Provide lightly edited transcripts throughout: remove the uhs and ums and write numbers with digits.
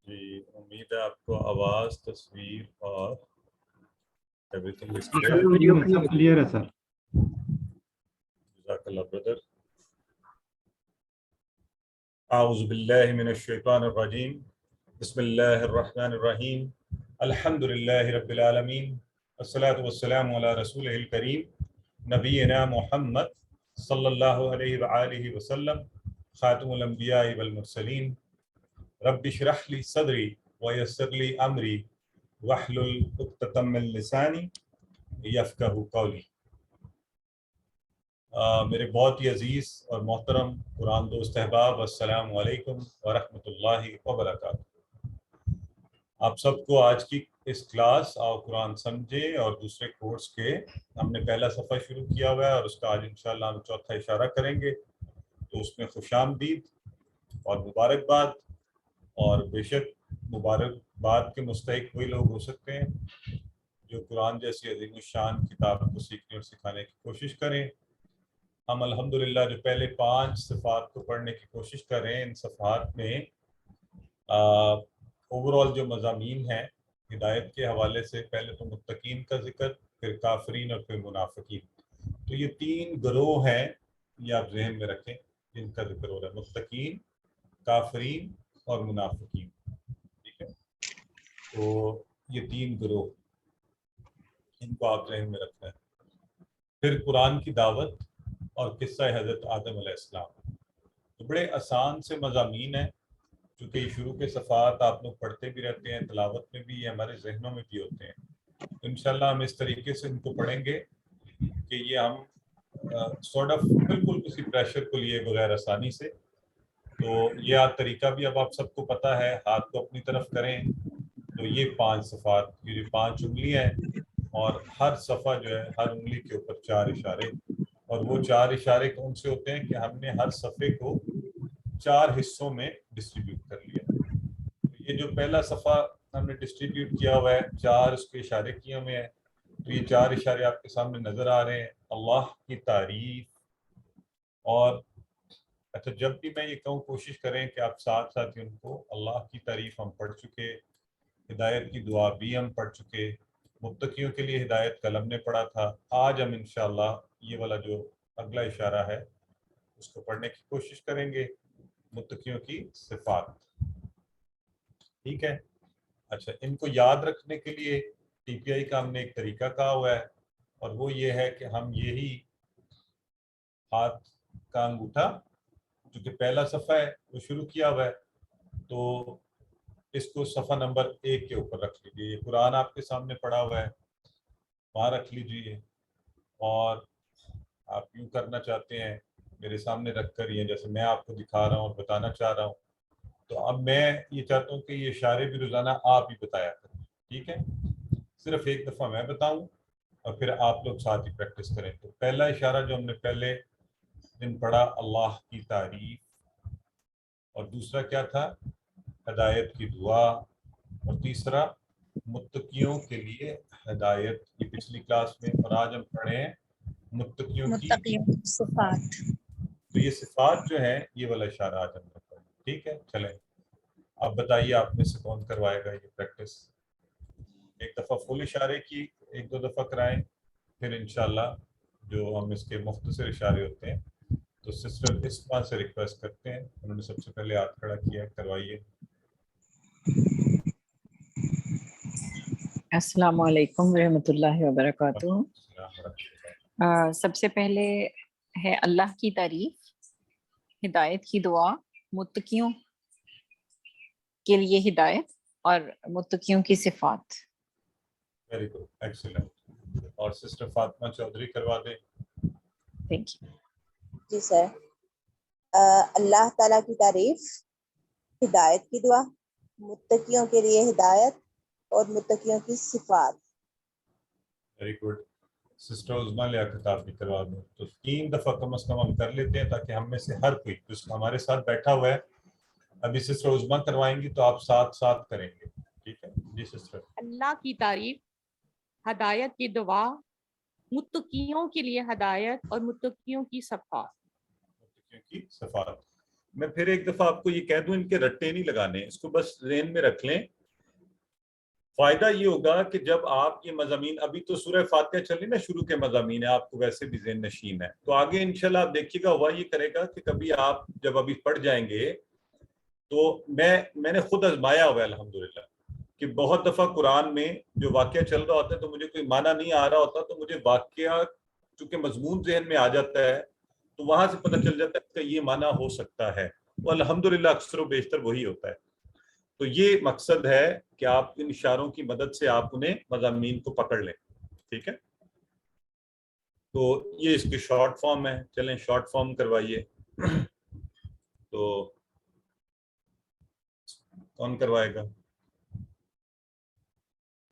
جی امید ہے آپ کو آواز، تصویر اور ایوریتھنگ از ویڈیو سب کلیئر ہے سر. جزاک اللہ برادر. اعوذ باللہ من الشیطان الرجیم. بسم اللہ الرحمن الرحیم. الحمد للہ رب العالمین، والصلاة والسلام علی رسولہ الکریم نبینا محمد صلی اللہ علیہ وآلہ وسلم، خاتم الانبیاء والمرسلین. رب اشرح لی صدری ویسر لی امری واحلل عقدۃ من لسانی یفقہوا قولی. میرے بہت ہی عزیز اور محترم قرآن دوست احباب، السلام علیکم ورحمۃ اللہ وبرکاتہ. آپ سب کو آج کی اس کلاس آؤ قرآن سمجھے اور دوسرے کورس کے ہم نے پہلا صفحہ شروع کیا ہوا ہے اور اس کا آج انشاءاللہ ہم چوتھا اشارہ کریں گے. تو اس میں خوش آمدید اور مبارکباد، اور بے شک مبارکباد کے مستحق وہی لوگ ہو سکتے ہیں جو قرآن جیسی عظیم الشان کتاب کو سیکھنے اور سکھانے کی کوشش کریں. ہم الحمدللہ جو پہلے 5 صفحات کو پڑھنے کی کوشش کر رہے ہیں، ان صفحات میں اوورال جو مضامین ہیں ہدایت کے حوالے سے، پہلے تو متقین کا ذکر، پھر کافرین اور پھر منافقین. تو یہ 3 گروہ ہیں، یہ آپ ذہن میں رکھیں جن کا ذکر ہو رہا ہے: متقین، کافرین اور منافقین. ٹھیک ہے، تو یہ 3 گروہ، ان کو آپ ذہن میں رکھنا ہے. پھر قرآن کی دعوت اور قصہ حضرت آدم علیہ السلام. تو بڑے آسان سے مضامین ہیں، چونکہ یہ شروع کے صفحات آپ لوگ پڑھتے بھی رہتے ہیں، تلاوت میں بھی، یہ ہمارے ذہنوں میں بھی ہوتے ہیں. تو انشاءاللہ ہم اس طریقے سے ان کو پڑھیں گے کہ یہ ہم سارٹ آف بالکل کسی پریشر کو لیے بغیر آسانی سے. تو یہ طریقہ بھی اب آپ سب کو پتہ ہے، ہاتھ کو اپنی طرف کریں. تو یہ 5 صفحات، یہ جو 5 انگلیاں ہیں، اور ہر صفحہ جو ہے ہر انگلی کے اوپر 4 اشارے، اور وہ 4 اشارے کون سے ہوتے ہیں کہ ہم نے ہر صفحے کو 4 حصوں میں ڈسٹریبیوٹ کر لیا. تو یہ جو پہلا صفحہ ہم نے ڈسٹریبیوٹ کیا ہوا ہے، 4 اس کے اشارے کیے ہوئے ہیں. تو یہ 4 اشارے آپ کے سامنے نظر آ رہے ہیں. اللہ کی تعریف. اور اچھا، جب بھی میں یہ کہوں کوشش کریں کہ آپ ساتھ ساتھ ان کو، اللہ کی تعریف ہم پڑھ چکے، ہدایت کی دعا بھی ہم پڑھ چکے، متقیوں کے لیے ہدایت کل ہم نے پڑھا تھا. آج ہم انشاءاللہ یہ والا جو اگلا اشارہ ہے اس کو پڑھنے کی کوشش کریں گے، متقیوں کی صفات. ٹھیک ہے. اچھا، ان کو یاد رکھنے کے لیے ٹی پی آئی کا ہم نے ایک طریقہ کہا ہوا ہے، اور وہ یہ ہے کہ ہم یہی ہاتھ کا انگوٹھا جو کہ پہلا صفحہ ہے وہ شروع کیا ہوا ہے، تو اس کو صفحہ نمبر 1 کے اوپر رکھ لیجیے. یہ قرآن آپ کے سامنے پڑا ہوا ہے، وہاں رکھ لیجیے. اور آپ یوں کرنا چاہتے ہیں میرے سامنے رکھ کر، یہ جیسے میں آپ کو دکھا رہا ہوں اور بتانا چاہ رہا ہوں. تو اب میں یہ چاہتا ہوں کہ یہ اشارے بھی روزانہ آپ ہی بتایا کریں. ٹھیک ہے، صرف ایک دفعہ میں بتاؤں اور پھر آپ لوگ ساتھ ہی پریکٹس کریں. تو پہلا اشارہ جو ہم نے پہلے دن پڑھا، اللہ کی تعریف. اور دوسرا کیا تھا؟ ہدایت کی دعا. اور تیسرا متقیوں کے لیے ہدایت، یہ پچھلی کلاس میں. اور آج ہم پڑھے ہیں متقیوں کی صفات. تو یہ صفات جو ہیں، یہ والا اشارہ آج ہم نے پڑھا. ٹھیک ہے، چلیں اب بتائیے آپ میں سے کون کروائے گا یہ پریکٹس؟ ایک دفعہ فل اشارے کی، 1-2 دفعہ کرائیں، پھر انشاءاللہ جو ہم اس کے مختصر اشارے ہوتے ہیں. تو سسٹر اسما سے ریکویسٹ کرتے ہیں، انہوں نے سب سے پہلے ہاتھ کھڑا کیا ہے، کروائیے. السلام علیکم ورحمۃ اللہ وبرکاتہ. سب سے پہلے ہے اللہ کی تعریف، ہدایت کی دعا، متقیوں کے لیے ہدایت اور متقیوں کی صفات. Very good, excellent. اور سسٹر فاطمہ چودھری کروا دیں. Thank you. جی سر. اللہ تعالیٰ کی تعریف، ہدایت کی دعا، متقیوں کے لیے ہدایت اور متقیوں کی صفات. Very good. سسٹر عظمیٰ لیاقت آپ بھی کروا دیں. تو 3 دفعہ کم از کم ہم کر لیتے ہیں تاکہ ہم میں سے ہر کوئی جس ہمارے ساتھ بیٹھا ہوا ہے، ابھی سسٹر عظمیٰ کروائیں گی تو آپ ساتھ ساتھ کریں گے. ٹھیک ہے جی سسٹر. اللہ کی تعریف، ہدایت کی دعا، متقیوں کے لیے ہدایت اور متقیوں کی صفات. متقیوں کی صفات. میں پھر ایک دفعہ آپ کو یہ کہہ دوں، ان کے رٹے نہیں لگانے، اس کو بس ذہن میں رکھ لیں. فائدہ یہ ہوگا کہ جب آپ یہ مضامین، ابھی تو سورہ فاتحہ چل رہی نا، شروع کے مضامین ہے، آپ کو ویسے بھی ذہن نشین ہے، تو آگے انشاءاللہ آپ دیکھیے گا ہوا یہ کرے گا کہ کبھی آپ جب ابھی پڑھ جائیں گے تو میں نے خود آزمایا ہوا ہے الحمدللہ کہ بہت دفعہ قرآن میں جو واقعہ چل رہا ہوتا ہے تو مجھے کوئی معنی نہیں آ رہا ہوتا، تو مجھے واقعہ چونکہ مضمون ذہن میں آ جاتا ہے تو وہاں سے پتہ چل جاتا ہے کہ یہ معنی ہو سکتا ہے، وہ الحمدللہ اکثر و بیشتر وہی ہوتا ہے. تو یہ مقصد ہے کہ آپ ان اشاروں کی مدد سے آپ انہیں مضامین کو پکڑ لیں. ٹھیک ہے، تو یہ اس کی شارٹ فارم ہے. چلیں شارٹ فارم کروائیے. تو کون کروائے گا؟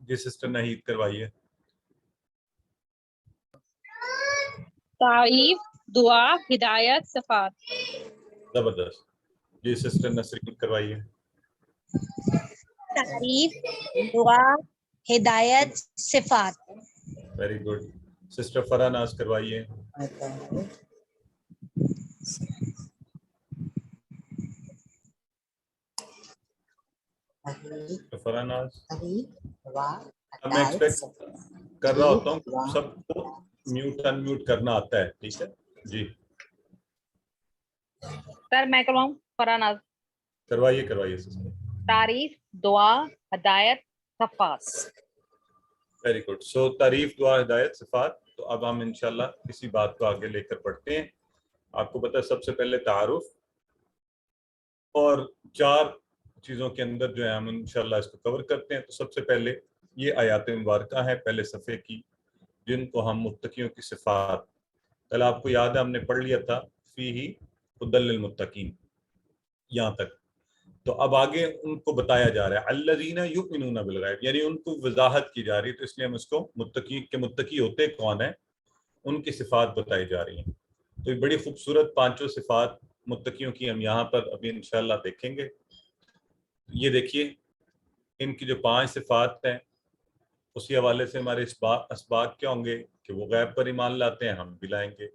جی سسٹر نہید کروائیے. تعریف، دعا، ہدایت، صفات. زبردست. جی سسٹر نسرین کروائیے. تعریف، دعا، ہدایت، صفات. Very good. سسٹر فرح ناز کروائیے. فرح ناز. میں ایکسپیکٹ کر رہا ہوتا ہوں سب کو میوٹ ان میوٹ کرنا آتا ہے. ٹھیک ہے جی سر میں کرواؤں؟ فرح ناز. کروائیے سسٹر. تعریف، دعا، ہدایت، صفات. Very good. سو تعریف، دعا، ہدایت، صفات. تو اب ہم انشاءاللہ کسی بات کو آگے لے کر پڑھتے ہیں. آپ کو پتہ ہے سب سے پہلے تعارف، اور 4 چیزوں کے اندر جو ہے ہم انشاءاللہ اس کو کور کرتے ہیں. تو سب سے پہلے یہ آیات مبارکہ ہیں پہلے صفحے کی، جن کو ہم متقیوں کی صفات، کل آپ کو یاد ہے ہم نے پڑھ لیا تھا فیہ ھدی للمتقین یہاں تک. تو اب آگے ان کو بتایا جا رہا ہے الذین یؤمنون بالغیب، یعنی ان کو وضاحت کی جا رہی ہے. تو اس لیے ہم اس کو متقی ہوتے کون ہیں، ان کی صفات بتائی جا رہی ہیں. تو یہ بڑی خوبصورت 5 صفات متقیوں کی ہم یہاں پر ابھی انشاءاللہ دیکھیں گے. یہ دیکھیے ان کی جو 5 صفات ہیں، اسی حوالے سے ہمارے اسباق کیا ہوں گے کہ وہ غیب پر ایمان لاتے ہیں، ہم بھی لائیں گے.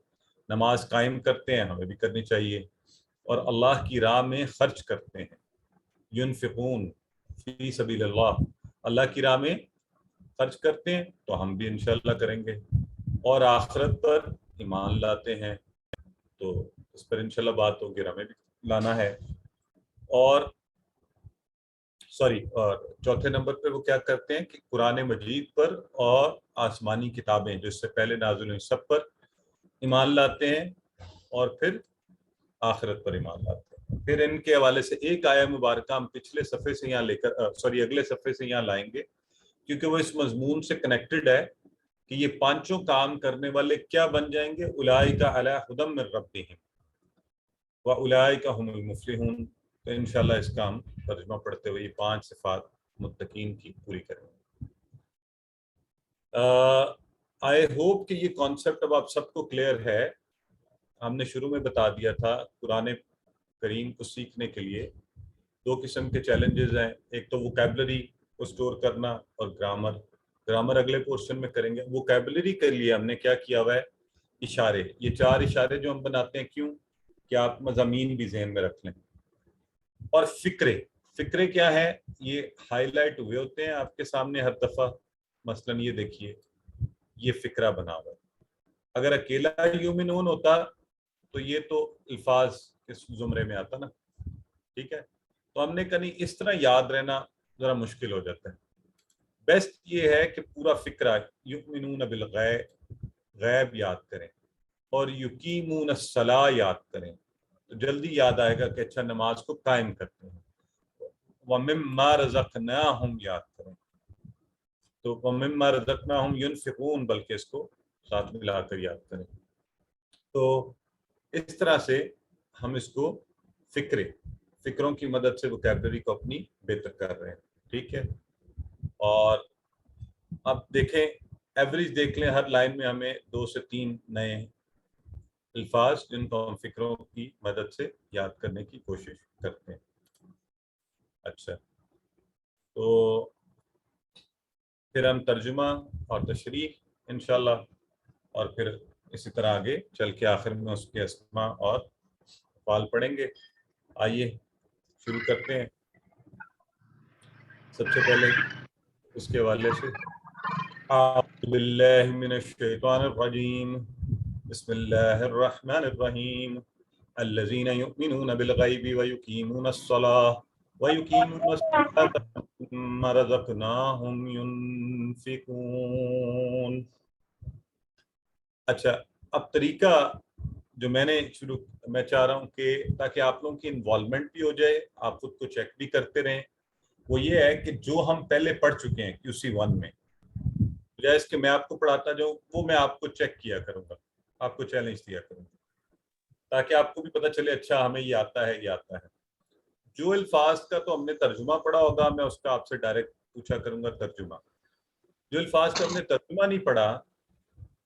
نماز قائم کرتے ہیں، ہمیں بھی کرنی چاہیے. اور اللہ کی راہ میں خرچ کرتے ہیں، ينفقون فی سبیل اللہ، اللہ کی راہ میں خرچ کرتے ہیں تو ہم بھی انشاءاللہ کریں گے. اور آخرت پر ایمان لاتے ہیں، تو اس پر انشاءاللہ بات ہوگی، ہمیں بھی لانا ہے. اور چوتھے نمبر پہ وہ کیا کرتے ہیں کہ قرآن مجید پر اور آسمانی کتابیں جو اس سے پہلے نازل ہوئی سب پر ایمان لاتے ہیں، اور پھر آخرت پر ایمان لاتے ہیں. پھر ان کے حوالے سے ایک آیہ مبارکہ ہم پچھلے صفحے سے یہاں لے کر اگلے صفحے سے یہاں لائیں گے، کیونکہ وہ اس مضمون سے کنیکٹڈ ہے کہ یہ 5 کام کرنے والے کیا بن جائیں گے. اولئک علی ھدی من ربہم واولئک هم المفلحون. تو انشاءاللہ اس کا ہم ترجمہ پڑھتے ہوئے یہ 5 صفات متقین کی پوری کریں گے. آئی ہوپ کہ یہ کانسیپٹ اب آپ سب کو کلیئر ہے. ہم نے شروع میں بتا دیا تھا قرآن کریم کو سیکھنے کے لیے 2 قسم کے چیلنجز ہیں. ایک تو ووکیبلری کو سٹور کرنا، اور گرامر اگلے پورشن میں کریں گے. ووکیبلری کے لیے ہم نے کیا کیا ہوا ہے، اشارے. یہ 4 اشارے جو ہم بناتے ہیں، کیوں کہ آپ مضامین بھی ذہن میں رکھ لیں. اور فکرے کیا ہے، یہ ہائی لائٹ ہوئے ہوتے ہیں آپ کے سامنے ہر دفعہ. مثلا یہ دیکھیے، یہ فکرہ بنا ہوا ہے. اگر اکیلا یومنون ہوتا تو یہ تو الفاظ کے زمرے میں آتا نا. ٹھیک ہے، تو ہم نے کہیں اس طرح یاد رہنا ذرا مشکل ہو جاتا ہے. بیسٹ یہ ہے کہ پورا فکرہ یؤمنون بالغیب، غیب یاد کریں، اور یقیمون الصلاۃ یاد کریں، تو جلدی یاد آئے گا کہ اچھا نماز کو قائم کرتے ہیں. وَمِمَّا رَزَقْنَاهُمْ یاد کریں، تو وَمِمَّا رَزَقْنَاهُمْ يُنْفِقُونَ، بلکہ اس کو ساتھ ملا کر یاد کریں. تو اس طرح سے ہم اس کو فکروں کی مدد سے ووکیبلری کو اپنی بہتر کر رہے ہیں. ٹھیک ہے، اور اب دیکھیں ایوریج دیکھ لیں، ہر لائن میں ہمیں 2 سے 3 نئے الفاظ جن کو ہم فکروں کی مدد سے یاد کرنے کی کوشش کرتے ہیں. اچھا، تو پھر ہم ترجمہ اور تشریح انشاءاللہ، اور پھر اسی طرح آگے چل کے آخر میں اس کے اسماء اور افعال پڑھیں گے. آئیے شروع کرتے ہیں. سب سے پہلے اس کے حوالے سے اعوذ باللہ من الشیطان الرجیم بسم اللہ الرحمن الرحیم الذین یؤمنون بالغیب ویقیمون الصلاة وَيُقِيمُونَ الصَّلَاةَ وَمِمَّا رَزَقْنَاهُمْ يُنْفِقُونَ. اچھا، اب طریقہ جو میں چاہ رہا ہوں کہ تاکہ آپ لوگوں کی انوالومنٹ بھی ہو جائے، آپ خود کو چیک بھی کرتے رہیں، وہ یہ ہے کہ جو ہم پہلے پڑھ چکے ہیں QC1 میں، بجائے اس کہ میں آپ کو پڑھاتا جاؤں، وہ میں آپ کو چیک کیا کروں گا، آپ کو چیلنج دیا کروں گا، تاکہ آپ کو بھی پتہ چلے اچھا ہمیں یہ آتا ہے یہ آتا ہے. جو الفاظ کا تو ہم نے ترجمہ پڑھا ہوگا، میں اس کا آپ سے ڈائریکٹ پوچھا کروں گا ترجمہ. جو الفاظ کا ہم نے ترجمہ نہیں پڑھا،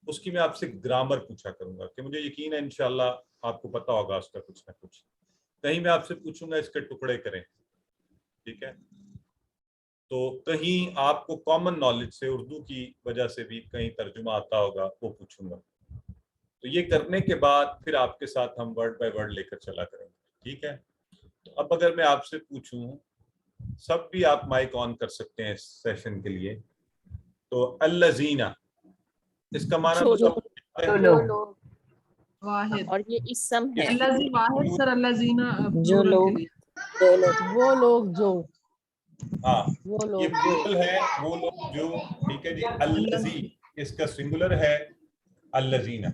اس کی میں آپ سے گرامر پوچھا کروں گا کہ مجھے یقین ہے انشاءاللہ آپ کو پتا ہوگا اس کا کچھ نہ کچھ. کہیں میں آپ سے پوچھوں گا اس کے ٹکڑے کریں، ٹھیک ہے؟ تو کہیں آپ کو کامن نالج سے اردو کی وجہ سے بھی کہیں ترجمہ آتا ہوگا، وہ پوچھوں گا. تو یہ کرنے کے بعد پھر آپ کے ساتھ ہم ورڈ بائی ورڈ لے کر چلا کریں گے، ٹھیک ہے؟ تو اب اگر میں آپ سے پوچھوں، سب بھی آپ مائک آن کر سکتے ہیں اس سیشن کے لیے. تو الذین، اس کا معنی واحد، اور یہ اسم ہے الذی واحد سر، الذین جو لوگ وہ لوگ جو ہاں وہ یہ لوگ جو پلورل ہے، وہ لوگ جو، ٹھیک ہے جی. الذی اس کا سنگولر ہے الذین.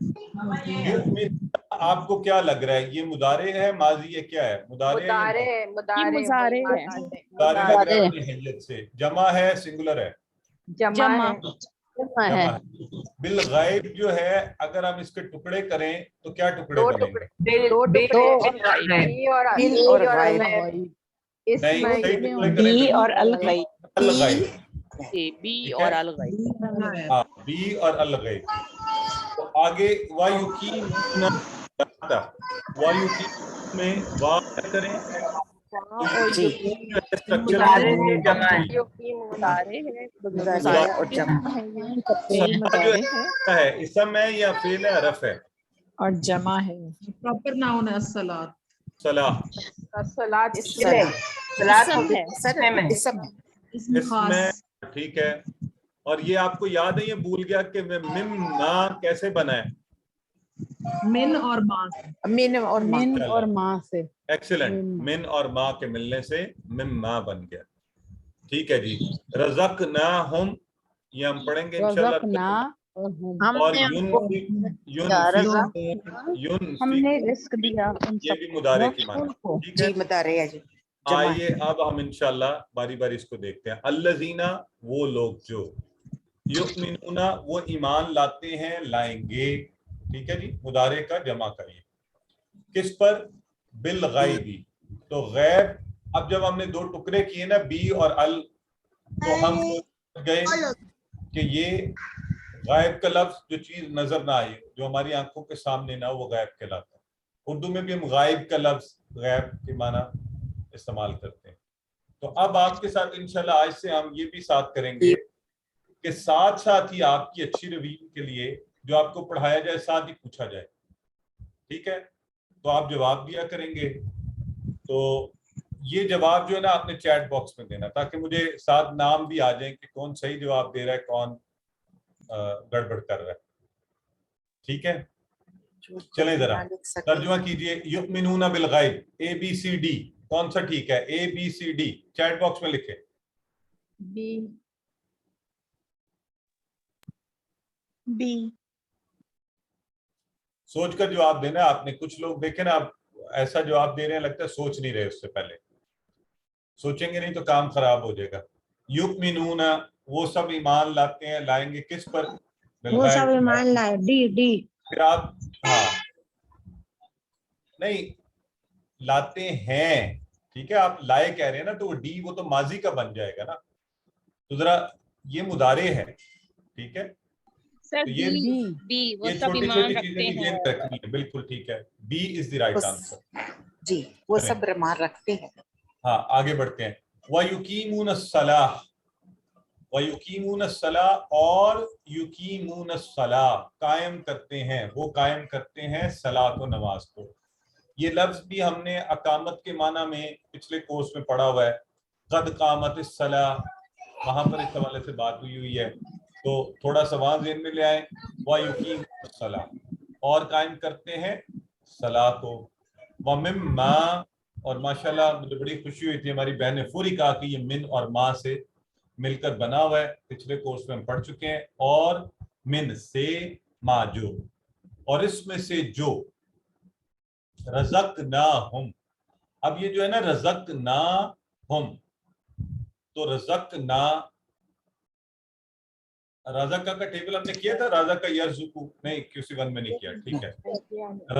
یؤمن، آپ کو کیا لگ رہا ہے یہ مضارع ہے ماضی ہے کیا ہے؟ مضارع ہے یا ماضی؟ یہ مضارع ہے، مضارع لگ رہا ہے اپنی حیت سے. جمع ہے سنگولر ہے؟ جمع ہے. جمع ہے. جمع ہے. بالغیب جو ہے اگر ہم اس کے ٹکڑے کریں تو کیا ٹکڑے بنیں گے؟ دو ٹکڑے نہیں، صحیح ٹکڑے کریں بی تو اور الغیب. الغیب، بی ٹھیک اور ہے؟ الغیب. ہاں، بی اور الغیب. تو آگے وَيُقِيمُونَ الصَّلَاةَ، وَيُقِيمُونَ میں وا کریں تو یقین جو ہے اسٹرکچر مضارع ہے، اور جمع جو ہے اسم ہے یا فعل ہے حرف ہے؟ اور جمع ہے. پراپر ناؤن ہے الصلاۃ. صلاح اسم ہے. اسم اس خاص. میں، ٹھیک ہے. اور یہ آپ کو یاد ہے، یہ بھول گیا کہ مما کیسے بنا ہے؟ من اور ماں. من اور ماں سے. ایکسیلنٹ. من اور ماں کے ملنے سے مما بن گیا، ٹھیک ہے جی. رزقناہم، یہ ہم پڑھیں گے انشاءاللہ. اور ہم نے رزق دیا ان یہ سب بھی مضارع کی معنی، ٹھیک ہے. آئیے اب ہم انشاءاللہ باری باری اس کو دیکھتے ہیں. الذین، وہ لوگ جو، یؤمنون وہ ایمان لاتے ہیں لائیں گے، ٹھیک ہے جی. مضارع کا جمع کریے کس پر؟ بالغیبی. تو غیب، اب جب ہم نے دو ٹکڑے کیے نا بی اور ال، تو ہم سوچ گئے کہ یہ غائب کا لفظ جو چیز نظر نہ آئی، جو ہماری آنکھوں کے سامنے نہ، وہ غائب کہلاتا ہے. اردو میں بھی ہم غائب کا لفظ غیب کے معنی استعمال کرتے ہیں. تو اب آپ کے ساتھ انشاءاللہ آج سے ہم یہ بھی ساتھ کریں گے کہ ساتھ ساتھ ہی آپ کی اچھی رویہ کے لیے جو آپ کو پڑھایا جائے ساتھ ہی پوچھا جائے، ٹھیک ہے؟ تو آپ جواب دیا کریں گے. تو یہ جواب جو ہے نا آپ نے چیٹ باکس میں دینا، تاکہ مجھے ساتھ نام بھی آ جائیں کہ کون صحیح جواب دے رہا ہے، کون گڑبڑ کر رہا ہے، ٹھیک ہے؟ چلیں ذرا ترجمہ کیجئے. یؤمنون بالغیب، ABCD کون سا ٹھیک ہے؟ ABCD چیٹ باکس میں لکھے. بی. سوچ کر جواب دینا ہے آپ نے. کچھ لوگ دیکھیں نا، آپ ایسا جواب دے رہے ہیں لگتا ہے سوچ نہیں رہے، اس سے پہلے سوچیں گے نہیں تو کام خراب ہو جائے گا. یؤمنون وہ سب ایمان لاتے ہیں، لائیں گے کس پر؟ وہ سب ایمان لائے. ڈی. پھر آپ، ہاں نہیں، لاتے ہیں، ٹھیک ہے. آپ لائے کہہ رہے ہیں نا، تو وہ ڈی وہ تو ماضی کا بن جائے گا نا. تو ذرا یہ مضارع ہے، ٹھیک ہے. سر تو یہ بی وہ یہ سب چھوٹی ایمان چھوٹی رکھتے چیزیں ہیں. ذہن رکھنی ہے، بالکل ٹھیک ہے. B is the right answer. جی، وہ سب ایمان رکھتے ہیں. ہاں آگے بڑھتے ہیں. وَيُقِيمُونَ الصَّلَاةَ، وَيُقِيمُونَ الصَّلَاةَ اور یقیمون الصلاۃ قائم کرتے ہیں، وہ قائم کرتے ہیں صلاۃ و نماز کو. یہ لفظ بھی ہم نے اقامت کے معنی میں پچھلے کورس میں پڑھا ہوا ہے، قد قامت الصلاۃ، وہاں پر اس حوالے سے بات ہوئی ہے، تو تھوڑا سا وہاں ذہن میں لے آئیں، وَيُقِيمُ الصَّلَاةَ، اور قائم کرتے ہیں صلاۃ کو، وَمِمَّا، اور ماشاءاللہ مجھے بڑی خوشی ہوئی تھی، ہماری بہن نے پوری کہا کہ یہ من اور ما سے مل کر بنا ہوا ہے، پچھلے کورس میں ہم پڑھ چکے ہیں، اور من سے ما جو، اور اس میں سے جو، رزقناہم، اب یہ جو ہے نا رزقناہم، تو رزقنا، رزقہ کا ٹیبل ہم نے کیا تھا، رزقہ یرزقو نہیں، QC1 میں نہیں کیا، ٹھیک ہے،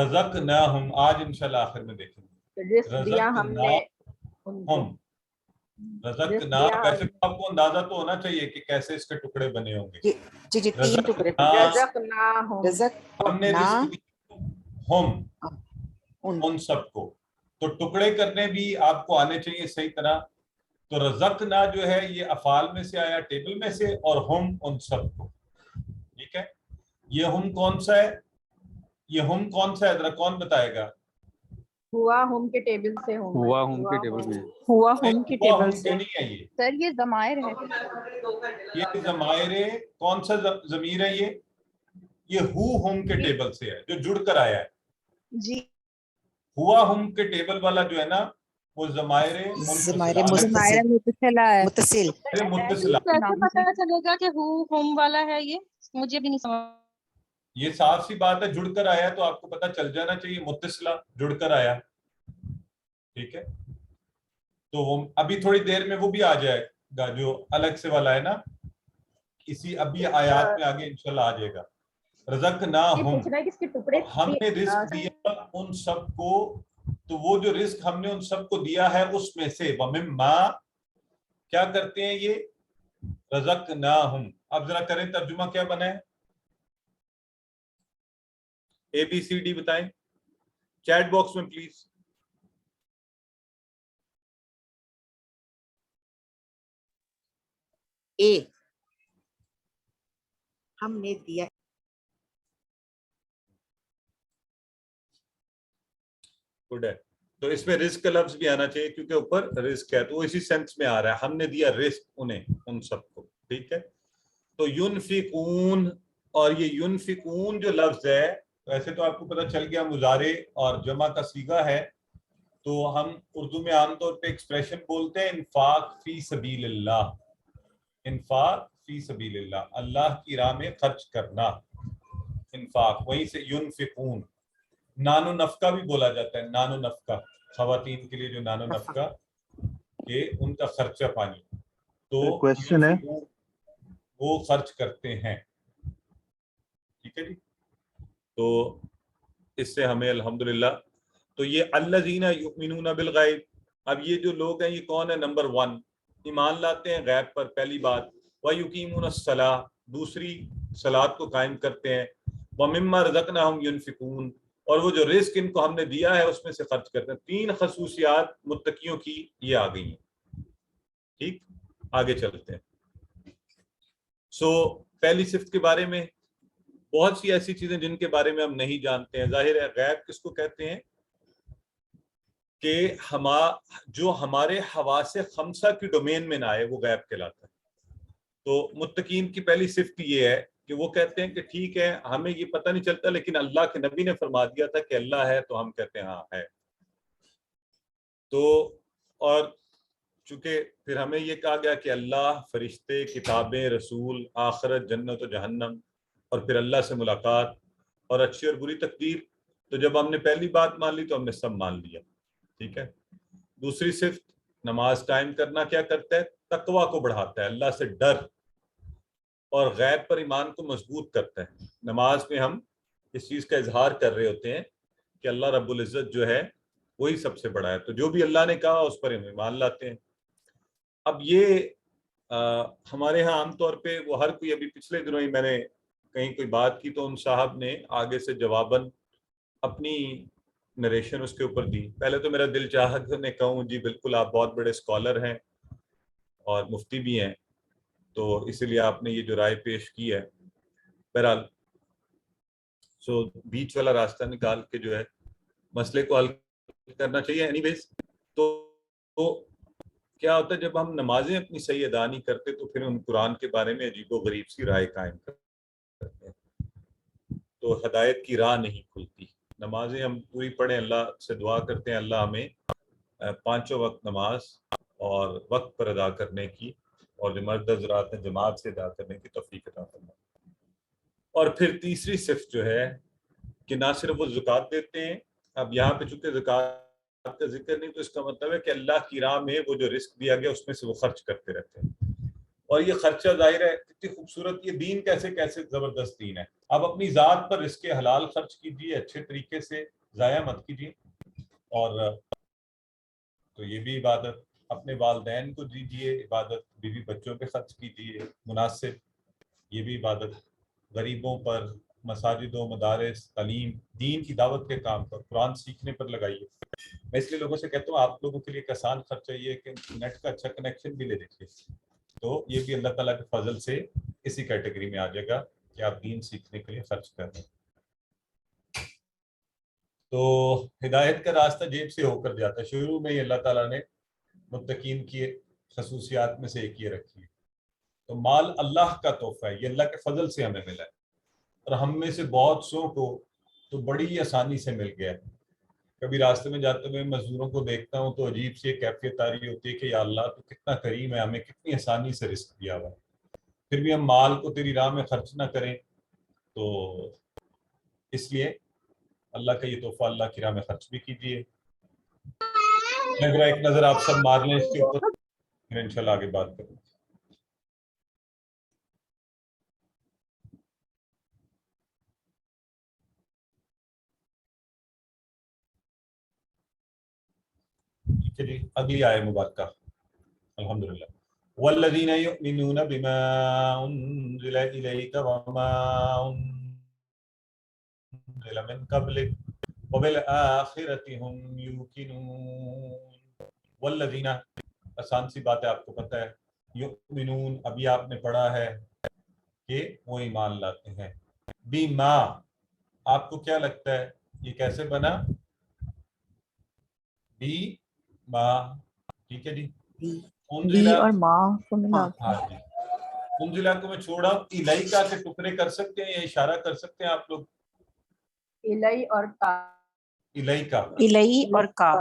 رزقناہم آج انشاءاللہ آخر میں دیکھیں گے، رزق دیا ہم نے ان کو، رزقناہم، رزقنا، ویسے تو آپ کو اندازہ تو ہونا چاہیے کہ کیسے اس کے ٹکڑے بنے ہوں گے، جی جی 3 ٹکڑے، رزقناہم، رزق ہم نے نا رزق دیا ہم ان سب کو، تو ٹکڑے کرنے بھی آپ کو آنے چاہیے صحیح طرح، تو رزقنا جو ہے یہ افعال میں سے آیا ٹیبل میں سے، اور ہم ان سب کو، ٹھیک ہے، یہ ہم کون سا ہے، یہ ہم کون سا ہے، ذرا کون بتائے گا، ہوا ہم کے ٹیبل سے ہوں، ہوا ہوم کے ٹیبل میں، ہوا ہم کی ہوا ٹیبل ہم سے، کے نہیں ہے، سر یہ ضمائر ہے، یہ ضمائر کون سا ضمیر ہے، یہ ہو ہم کے ٹیبل سے ہے جو جڑ کر آیا ہے، جی ہوا ہم کے ٹیبل والا جو ہے نا وہ ضمائر ضمائر متصل، متصل، متصل، متصل، کیسے پتا چلے گا کہ ہوم والا ہے، یہ مجھے بھی نہیں سمجھ، یہ صاف سی بات ہے، جڑ کر آیا تو آپ کو پتہ چل جانا چاہیے، متصلہ جڑ کر آیا، ٹھیک ہے، تو وہ ابھی تھوڑی دیر میں وہ بھی آ جائے گا جو الگ سے والا ہے نا، اسی ابھی آیات میں آگے انشاءاللہ آ جائے گا، رزقناہم، کس کے ٹکڑے ہم نے رزق دیا ان سب کو، تو وہ جو رزق ہم نے ان سب کو دیا ہے اس میں سے، وَمِمَّا، کیا کرتے ہیں یہ، رزقناہم، اب ذرا کریں ترجمہ کیا بنا ہے، ABCD بتائیں چیٹ باکس میں پلیز، اے ہم نے دیا، گڈ ہے، تو اس میں رزق کا لفظ بھی آنا چاہیے کیونکہ اوپر رزق ہے، تو وہ اسی سینس میں آ رہا ہے، ہم نے دیا رزق انہیں، ان سب کو، ٹھیک ہے، تو ينفقون، اور یہ ينفقون جو لفظ ہے، ویسے تو آپ کو پتہ چل گیا مضارع اور جمع کا صیغہ ہے، تو ہم اردو میں عام طور پہ ایکسپریشن بولتے ہیں انفاق فی سبیل اللہ، انفاق فی سبیل اللہ، اللہ کی راہ میں خرچ کرنا، انفاق، وہیں سے ينفقون، نان و نفقہ بھی بولا جاتا ہے، نان و نفقہ، خواتین کے لیے جو نان و نفقہ، کہ ان کا خرچہ پانی، تو کوشچن ہے، وہ خرچ کرتے ہیں، ٹھیک ہے جی، تو اس سے ہمیں الحمدللہ، تو یہ الذین یؤمنون بالغیب، اب یہ جو لوگ ہیں یہ کون ہے، نمبر 1 ایمان لاتے ہیں غیب پر، پہلی بات، وَيُقِيمُونَ الصَّلَاةَ، دوسری صلاۃ کو قائم کرتے ہیں، وَمِمَّا رَزَقْنَاهُمْ يُنْفِقُونَ، اور وہ جو رزق ان کو ہم نے دیا ہے اس میں سے خرچ کرتے ہیں، 3 خصوصیات متقیوں کی یہ آ گئی ہیں، ٹھیک، آگے چلتے ہیں، پہلی صفت کے بارے میں بہت سی ایسی چیزیں جن کے بارے میں ہم نہیں جانتے ہیں، ظاہر ہے غیب کس کو کہتے ہیں کہ جو ہمارے حواس خمسہ کی ڈومین میں نہ آئے وہ غیب کہلاتا ہے، تو متقین کی پہلی صفت یہ ہے کہ وہ کہتے ہیں کہ ٹھیک ہے ہمیں یہ پتہ نہیں چلتا لیکن اللہ کے نبی نے فرما دیا تھا کہ اللہ ہے، تو ہم کہتے ہیں ہاں ہے، تو اور چونکہ پھر ہمیں یہ کہا گیا کہ اللہ، فرشتے، کتابیں، رسول، آخرت، جنت و جہنم، اور پھر اللہ سے ملاقات اور اچھی اور بری تقدیر، تو جب ہم نے پہلی بات مان لی تو ہم نے سب مان لیا، ٹھیک ہے، دوسری صفت نماز قائم کرنا کیا کرتا ہے، تقوی کو بڑھاتا ہے، اللہ سے ڈر اور غیب پر ایمان کو مضبوط کرتا ہے، نماز میں ہم اس چیز کا اظہار کر رہے ہوتے ہیں کہ اللہ رب العزت جو ہے وہی سب سے بڑا ہے، تو جو بھی اللہ نے کہا اس پر ہم ایمان لاتے ہیں۔ اب یہ ہمارے ہاں عام طور پہ وہ ہر کوئی، ابھی پچھلے دنوں ہی میں نے کہیں کوئی بات کی تو ان صاحب نے آگے سے جواباً اپنی نریشن اس کے اوپر دی، پہلے تو میرا دل چاہا کہ انہیں کہوں جی بالکل آپ بہت بڑے اسکالر ہیں اور مفتی بھی ہیں، تو اسی لیے آپ نے یہ جو رائے پیش کی ہے، بہرحال بیچ والا راستہ نکال کے جو ہے مسئلے کو حل کرنا چاہیے. اینی ویز تو کیا ہوتا ہے جب ہم نمازیں اپنی صحیح ادا نہیں کرتے تو پھر ہم قرآن کے بارے میں عجیب و غریب سی رائے قائم کرتے ہیں, تو ہدایت کی راہ نہیں کھلتی. نمازیں ہم پوری پڑھیں, اللہ سے دعا کرتے ہیں اللہ ہمیں پانچوں وقت نماز اور وقت پر ادا کرنے کی, اور جو مرد حضرات ہیں جماعت سے ادا کرنے کی توفیق عطا فرمائے. اور پھر تیسری صفت جو ہے کہ نہ صرف وہ زکوٰۃ دیتے ہیں, اب یہاں پہ چونکہ زکوٰۃ کا ذکر نہیں تو اس کا مطلب ہے کہ اللہ کی راہ میں وہ جو رزق دیا گیا اس میں سے وہ خرچ کرتے رہتے ہیں. اور یہ خرچہ ظاہر ہے کتنی خوبصورت, یہ دین کیسے کیسے زبردست دین ہے. آپ اپنی ذات پر رزق حلال خرچ کیجیے, اچھے طریقے سے ضائع مت کیجیے. اور تو یہ بھی عبادت, اپنے والدین کو دیجیے, عبادت بیوی بچوں پہ خرچ کیجیے مناسب, یہ بھی عبادت. غریبوں پر, مساجدوں, مدارس, تعلیم, دین کی دعوت کے کام پر, قرآن سیکھنے پر لگائیے. میں اس لیے لوگوں سے کہتا ہوں آپ لوگوں کے لیے ایک آسان خرچہ یہ ہے کہ نیٹ کا اچھا کنیکشن بھی لے دیکھیے, تو یہ بھی اللہ تعالیٰ کے فضل سے اسی کیٹیگری میں آ جائے گا کہ آپ دین سیکھنے کے لیے خرچ کر رہے ہیں. تو ہدایت کا راستہ جیب سے ہو کر جاتا ہے. شروع میں ہی اللہ تعالیٰ نے متقین کی خصوصیات میں سے ایک یہ رکھی ہے. تو مال اللہ کا تحفہ ہے, یہ اللہ کے فضل سے ہمیں ملا ہے, اور ہم میں سے بہت سو کو تو بڑی آسانی سے مل گیا ہے. کبھی راستے میں جاتے ہوئے مزدوروں کو دیکھتا ہوں تو عجیب سی ایک کیفیت آ رہی ہوتی ہے کہ یا اللہ تو کتنا کریم ہے, ہمیں کتنی آسانی سے رزق دیا ہوا ہے, پھر بھی ہم مال کو تیری راہ میں خرچ نہ کریں. تو اس لیے اللہ کا یہ تحفہ اللہ کی راہ میں خرچ بھی کیجیے. ایک نظر آپ سب مار لیں اس کے اوپر, پھر انشاءاللہ آگے بات کریں. جی اگلی آیت مبارکہ الحمدللہ. والذین یؤمنون بما انزل الیک وما انزل من قبلک وبالآخرۃ هم یوقنون. والذین, آسان سی بات ہے, آپ کو پتہ ہے. یؤمنون, ابھی آپ نے پڑھا ہے کہ وہ ایمان لاتے ہیں. بما, آپ کو کیا لگتا ہے یہ کیسے بنا؟ بی ما, ٹھیک ہے جی. بی اور ماں کو ملا ہاں جی, انزلہ کو میں چھوڑا, الیکا کے ٹکڑے کر سکتے ہیں یا اشارہ کر سکتے ہیں آپ لوگ؟ الہی اور کا, الیکا, الہی اور کا,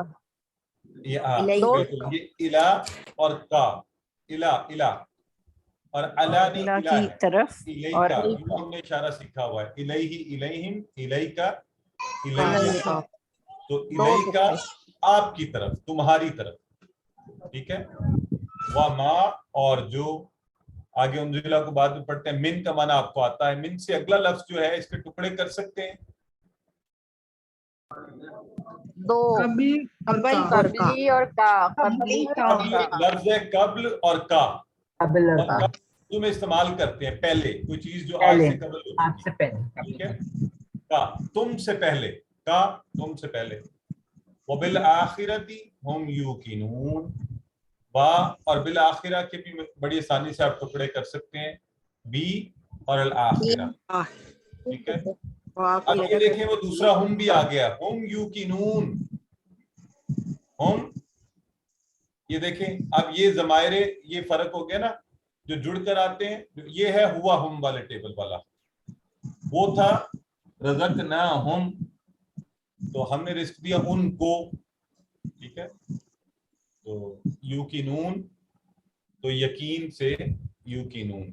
بالکل, یہ الہ اور کا, الہ الہ اور علا نہیں, اللہ الہ کی ہے, طرف, اور الیکا ہم نے اشارہ سیکھا ہوا ہے. الیہ الیہم, الیکا الیکا, تو الیکا آپ کی طرف, تمہاری طرف, ٹھیک ہے. وما, اور جو آگے انزلہ کو بعد میں پڑھتے ہیں. من کا معنی آپ کو آتا ہے, من سے اگلا لفظ جو ہے اس کے ٹکڑے کر سکتے ہیں دو, قبلی اور کا, قبلی اور کا, قبل, لفظ ہے قبل اور کا, اور قبل اردو میں استعمال کرتے ہیں پہلے, کوئی چیز جو آج سے قبل ہو چکی ہے, ٹھیک ہے. کا, تم سے پہلے, کا تم سے پہلے. وبالآخرۃ ہم یوقنون, با اور بالآخرہ کے بھی بڑی آسانی سے آپ ٹکڑے کر سکتے ہیں, بی اور الآخرہ, ٹھیک ہے. اب یہ دیکھیں وہ دوسرا ہم بھی آ گیا, ہم یوقنون, ہم, یہ دیکھیں اب یہ ضمائر, یہ فرق ہو گیا نا جو جڑ کر آتے ہیں. یہ ہے ہوا ہم والے ٹیبل والا, وہ تھا رزقناہم, تو ہم نے رزق دیا ان کو, ٹھیک ہے. تو یوقنون, تو یقین سے یوقنون.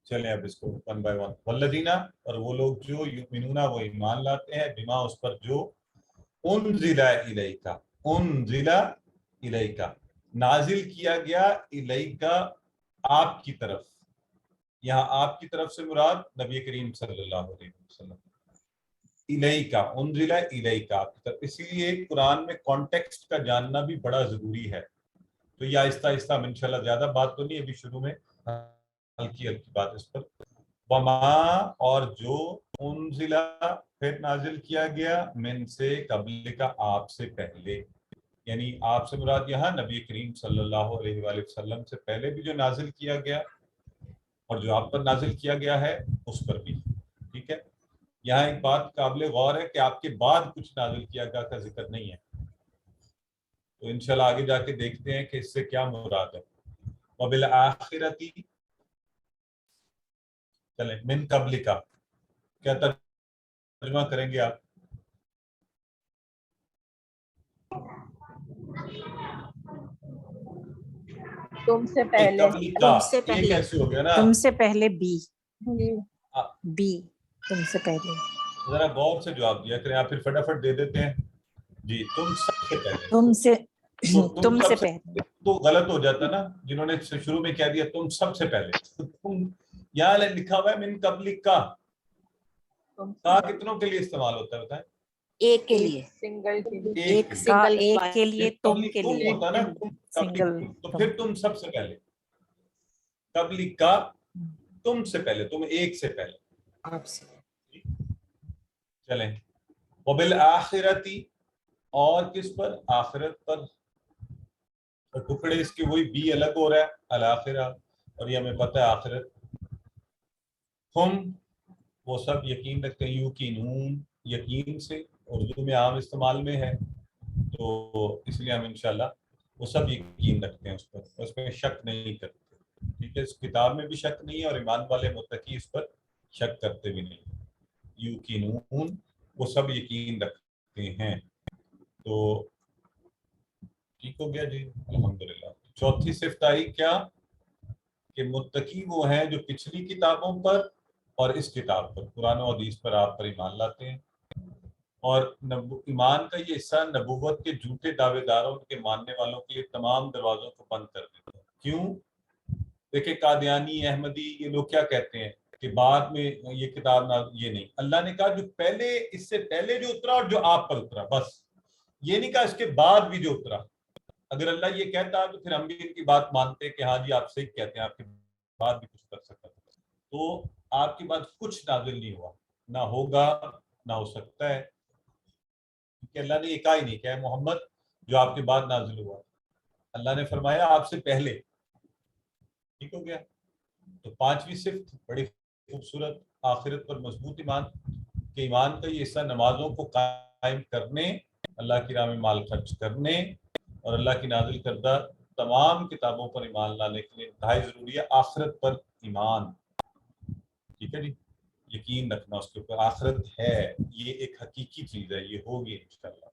چلیں اب اس کو ون بائی ون. والذین, اور وہ لوگ جو یؤمنون, وہ ایمان لاتے ہیں, بما, اس پر جو انزل الیک, انزل الیک, نازل کیا گیا, الیک آپ کی طرف. یہاں آپ کی طرف سے مراد نبی کریم صلی اللہ علیہ وسلم. الیک, انزل الیک, آپ کی طرف. اسی لیے قرآن میں کانٹیکسٹ کا جاننا بھی بڑا ضروری ہے. تو یہ آہستہ آہستہ انشاءاللہ, زیادہ بات تو نہیں ابھی شروع میں, ہلکی ہلکی بات اس پر. وما, اور جو, انزلہ پھر نازل کیا گیا, من سے قبل کا, آپ سے پہلے, یعنی آپ سے مراد یہاں نبی کریم صلی اللہ علیہ وآلہ وسلم سے پہلے بھی جو نازل کیا گیا, اور جو آپ پر نازل کیا گیا ہے اس پر بھی, ٹھیک ہے. یہاں ایک بات قابل غور ہے کہ آپ کے بعد کچھ نازل کیا گیا کا ذکر نہیں ہے، تو انشاءاللہ آگے جا کے دیکھتے ہیں کہ اس سے کیا مراد ہے. وبالآخرتی، چلیں من قبل کا کیا ترجمہ کریں گے آپ؟ تم سے پہلے، قبل کا، تم سے یہ پہلے، کیسے ہو گیا نا؟ تم سے پہلے بی، بی، تم سے پہلے. ذرا غور سے جواب دیا کریں آپ، پھر فٹافٹ دے دیتے ہیں. جی تم سب سے پہلے، تم سے تو تم سب سے پہلے. تو غلط ہو جاتا نا، جنہوں نے شروع میں کہہ دیا تم سب سے پہلے. تم یہاں لکھا ہوا ہے من قبل کا کتنوں کے لیے استعمال ہوتا ہے بتائیں؟ ایک کے لیے، سنگل کے لیے، ایک ایک سنگل ایک کے لیے، تم کے تم لیے ہوتا نا، سنگل. تو پھر تم سب سے پہلے، قبل کا تم سے پہلے، تم ایک سے پہلے. آپ سے. چلیں وبالآخرتی، اور کس پر؟ آخرت پر. ٹکڑے اس کے وہی بی الگ ہو رہا ہے الآخرہ، اور یہ ہمیں پتہ ہے آخرت. ہم وہ سب یقین رکھتے ہیں، یقینون یقین سے اردو میں عام استعمال میں ہے، تو اس لیے ہم انشاءاللہ وہ سب یقین رکھتے ہیں اس پر، اس میں شک نہیں کرتے. ٹھیک ہے، اس کتاب میں بھی شک نہیں ہے، اور ایمان والے متقی اس پر شک کرتے بھی نہیں. یقینون وہ سب یقین رکھتے ہیں. تو ٹھیک ہو گیا جی، الحمدللہ. چوتھی صفت آئی کیا؟ کہ متقی وہ ہیں جو پچھلی کتابوں پر اور اس کتاب پر، قرآن و حدیث پر آپ پر ایمان لاتے ہیں. اور ایمان کا یہ حصہ نبوت کے جھوٹے دعوے داروں کے ماننے والوں کے لیے تمام دروازوں کو بند کر دیتا ہے. کیوں؟ دیکھیں قادیانی، احمدی، یہ لوگ کیا کہتے ہیں کہ بعد میں یہ کتاب نہ، یہ نہیں. اللہ نے کہا جو پہلے، اس سے پہلے جو اترا اور جو آپ پر اترا، بس. یہ نہیں کہا اس کے بعد بھی جو اترا. اگر اللہ یہ کہتا تو پھر ہم بھی ان کی بات مانتے کہ ہاں جی آپ صحیح کہتے ہیں، آپ کے بعد بھی کچھ کر سکتا تھا. تو آپ کے بعد کچھ نازل نہیں ہوا، نہ ہوگا، نہ ہو سکتا ہے، کہ اللہ نے یہ کہا ہی نہیں کہ اے محمد جو آپ کے بعد نازل ہوا. اللہ نے فرمایا آپ سے پہلے. ٹھیک ہو گیا. تو پانچویں صفت بڑی خوبصورت، آخرت پر مضبوط ایمان. کہ ایمان کا یہ حصہ نمازوں کو قائم کرنے، اللہ کی راہ میں مال خرچ کرنے، اور اللہ کی نازل کردہ تمام کتابوں پر ایمان لانے کے لیے انتہائی ضروری ہے آخرت پر ایمان. ٹھیک ہے جی، یقین رکھنا اس کے اوپر، آخرت ہے، یہ ایک حقیقی چیز ہے، یہ ہوگی انشاءاللہ.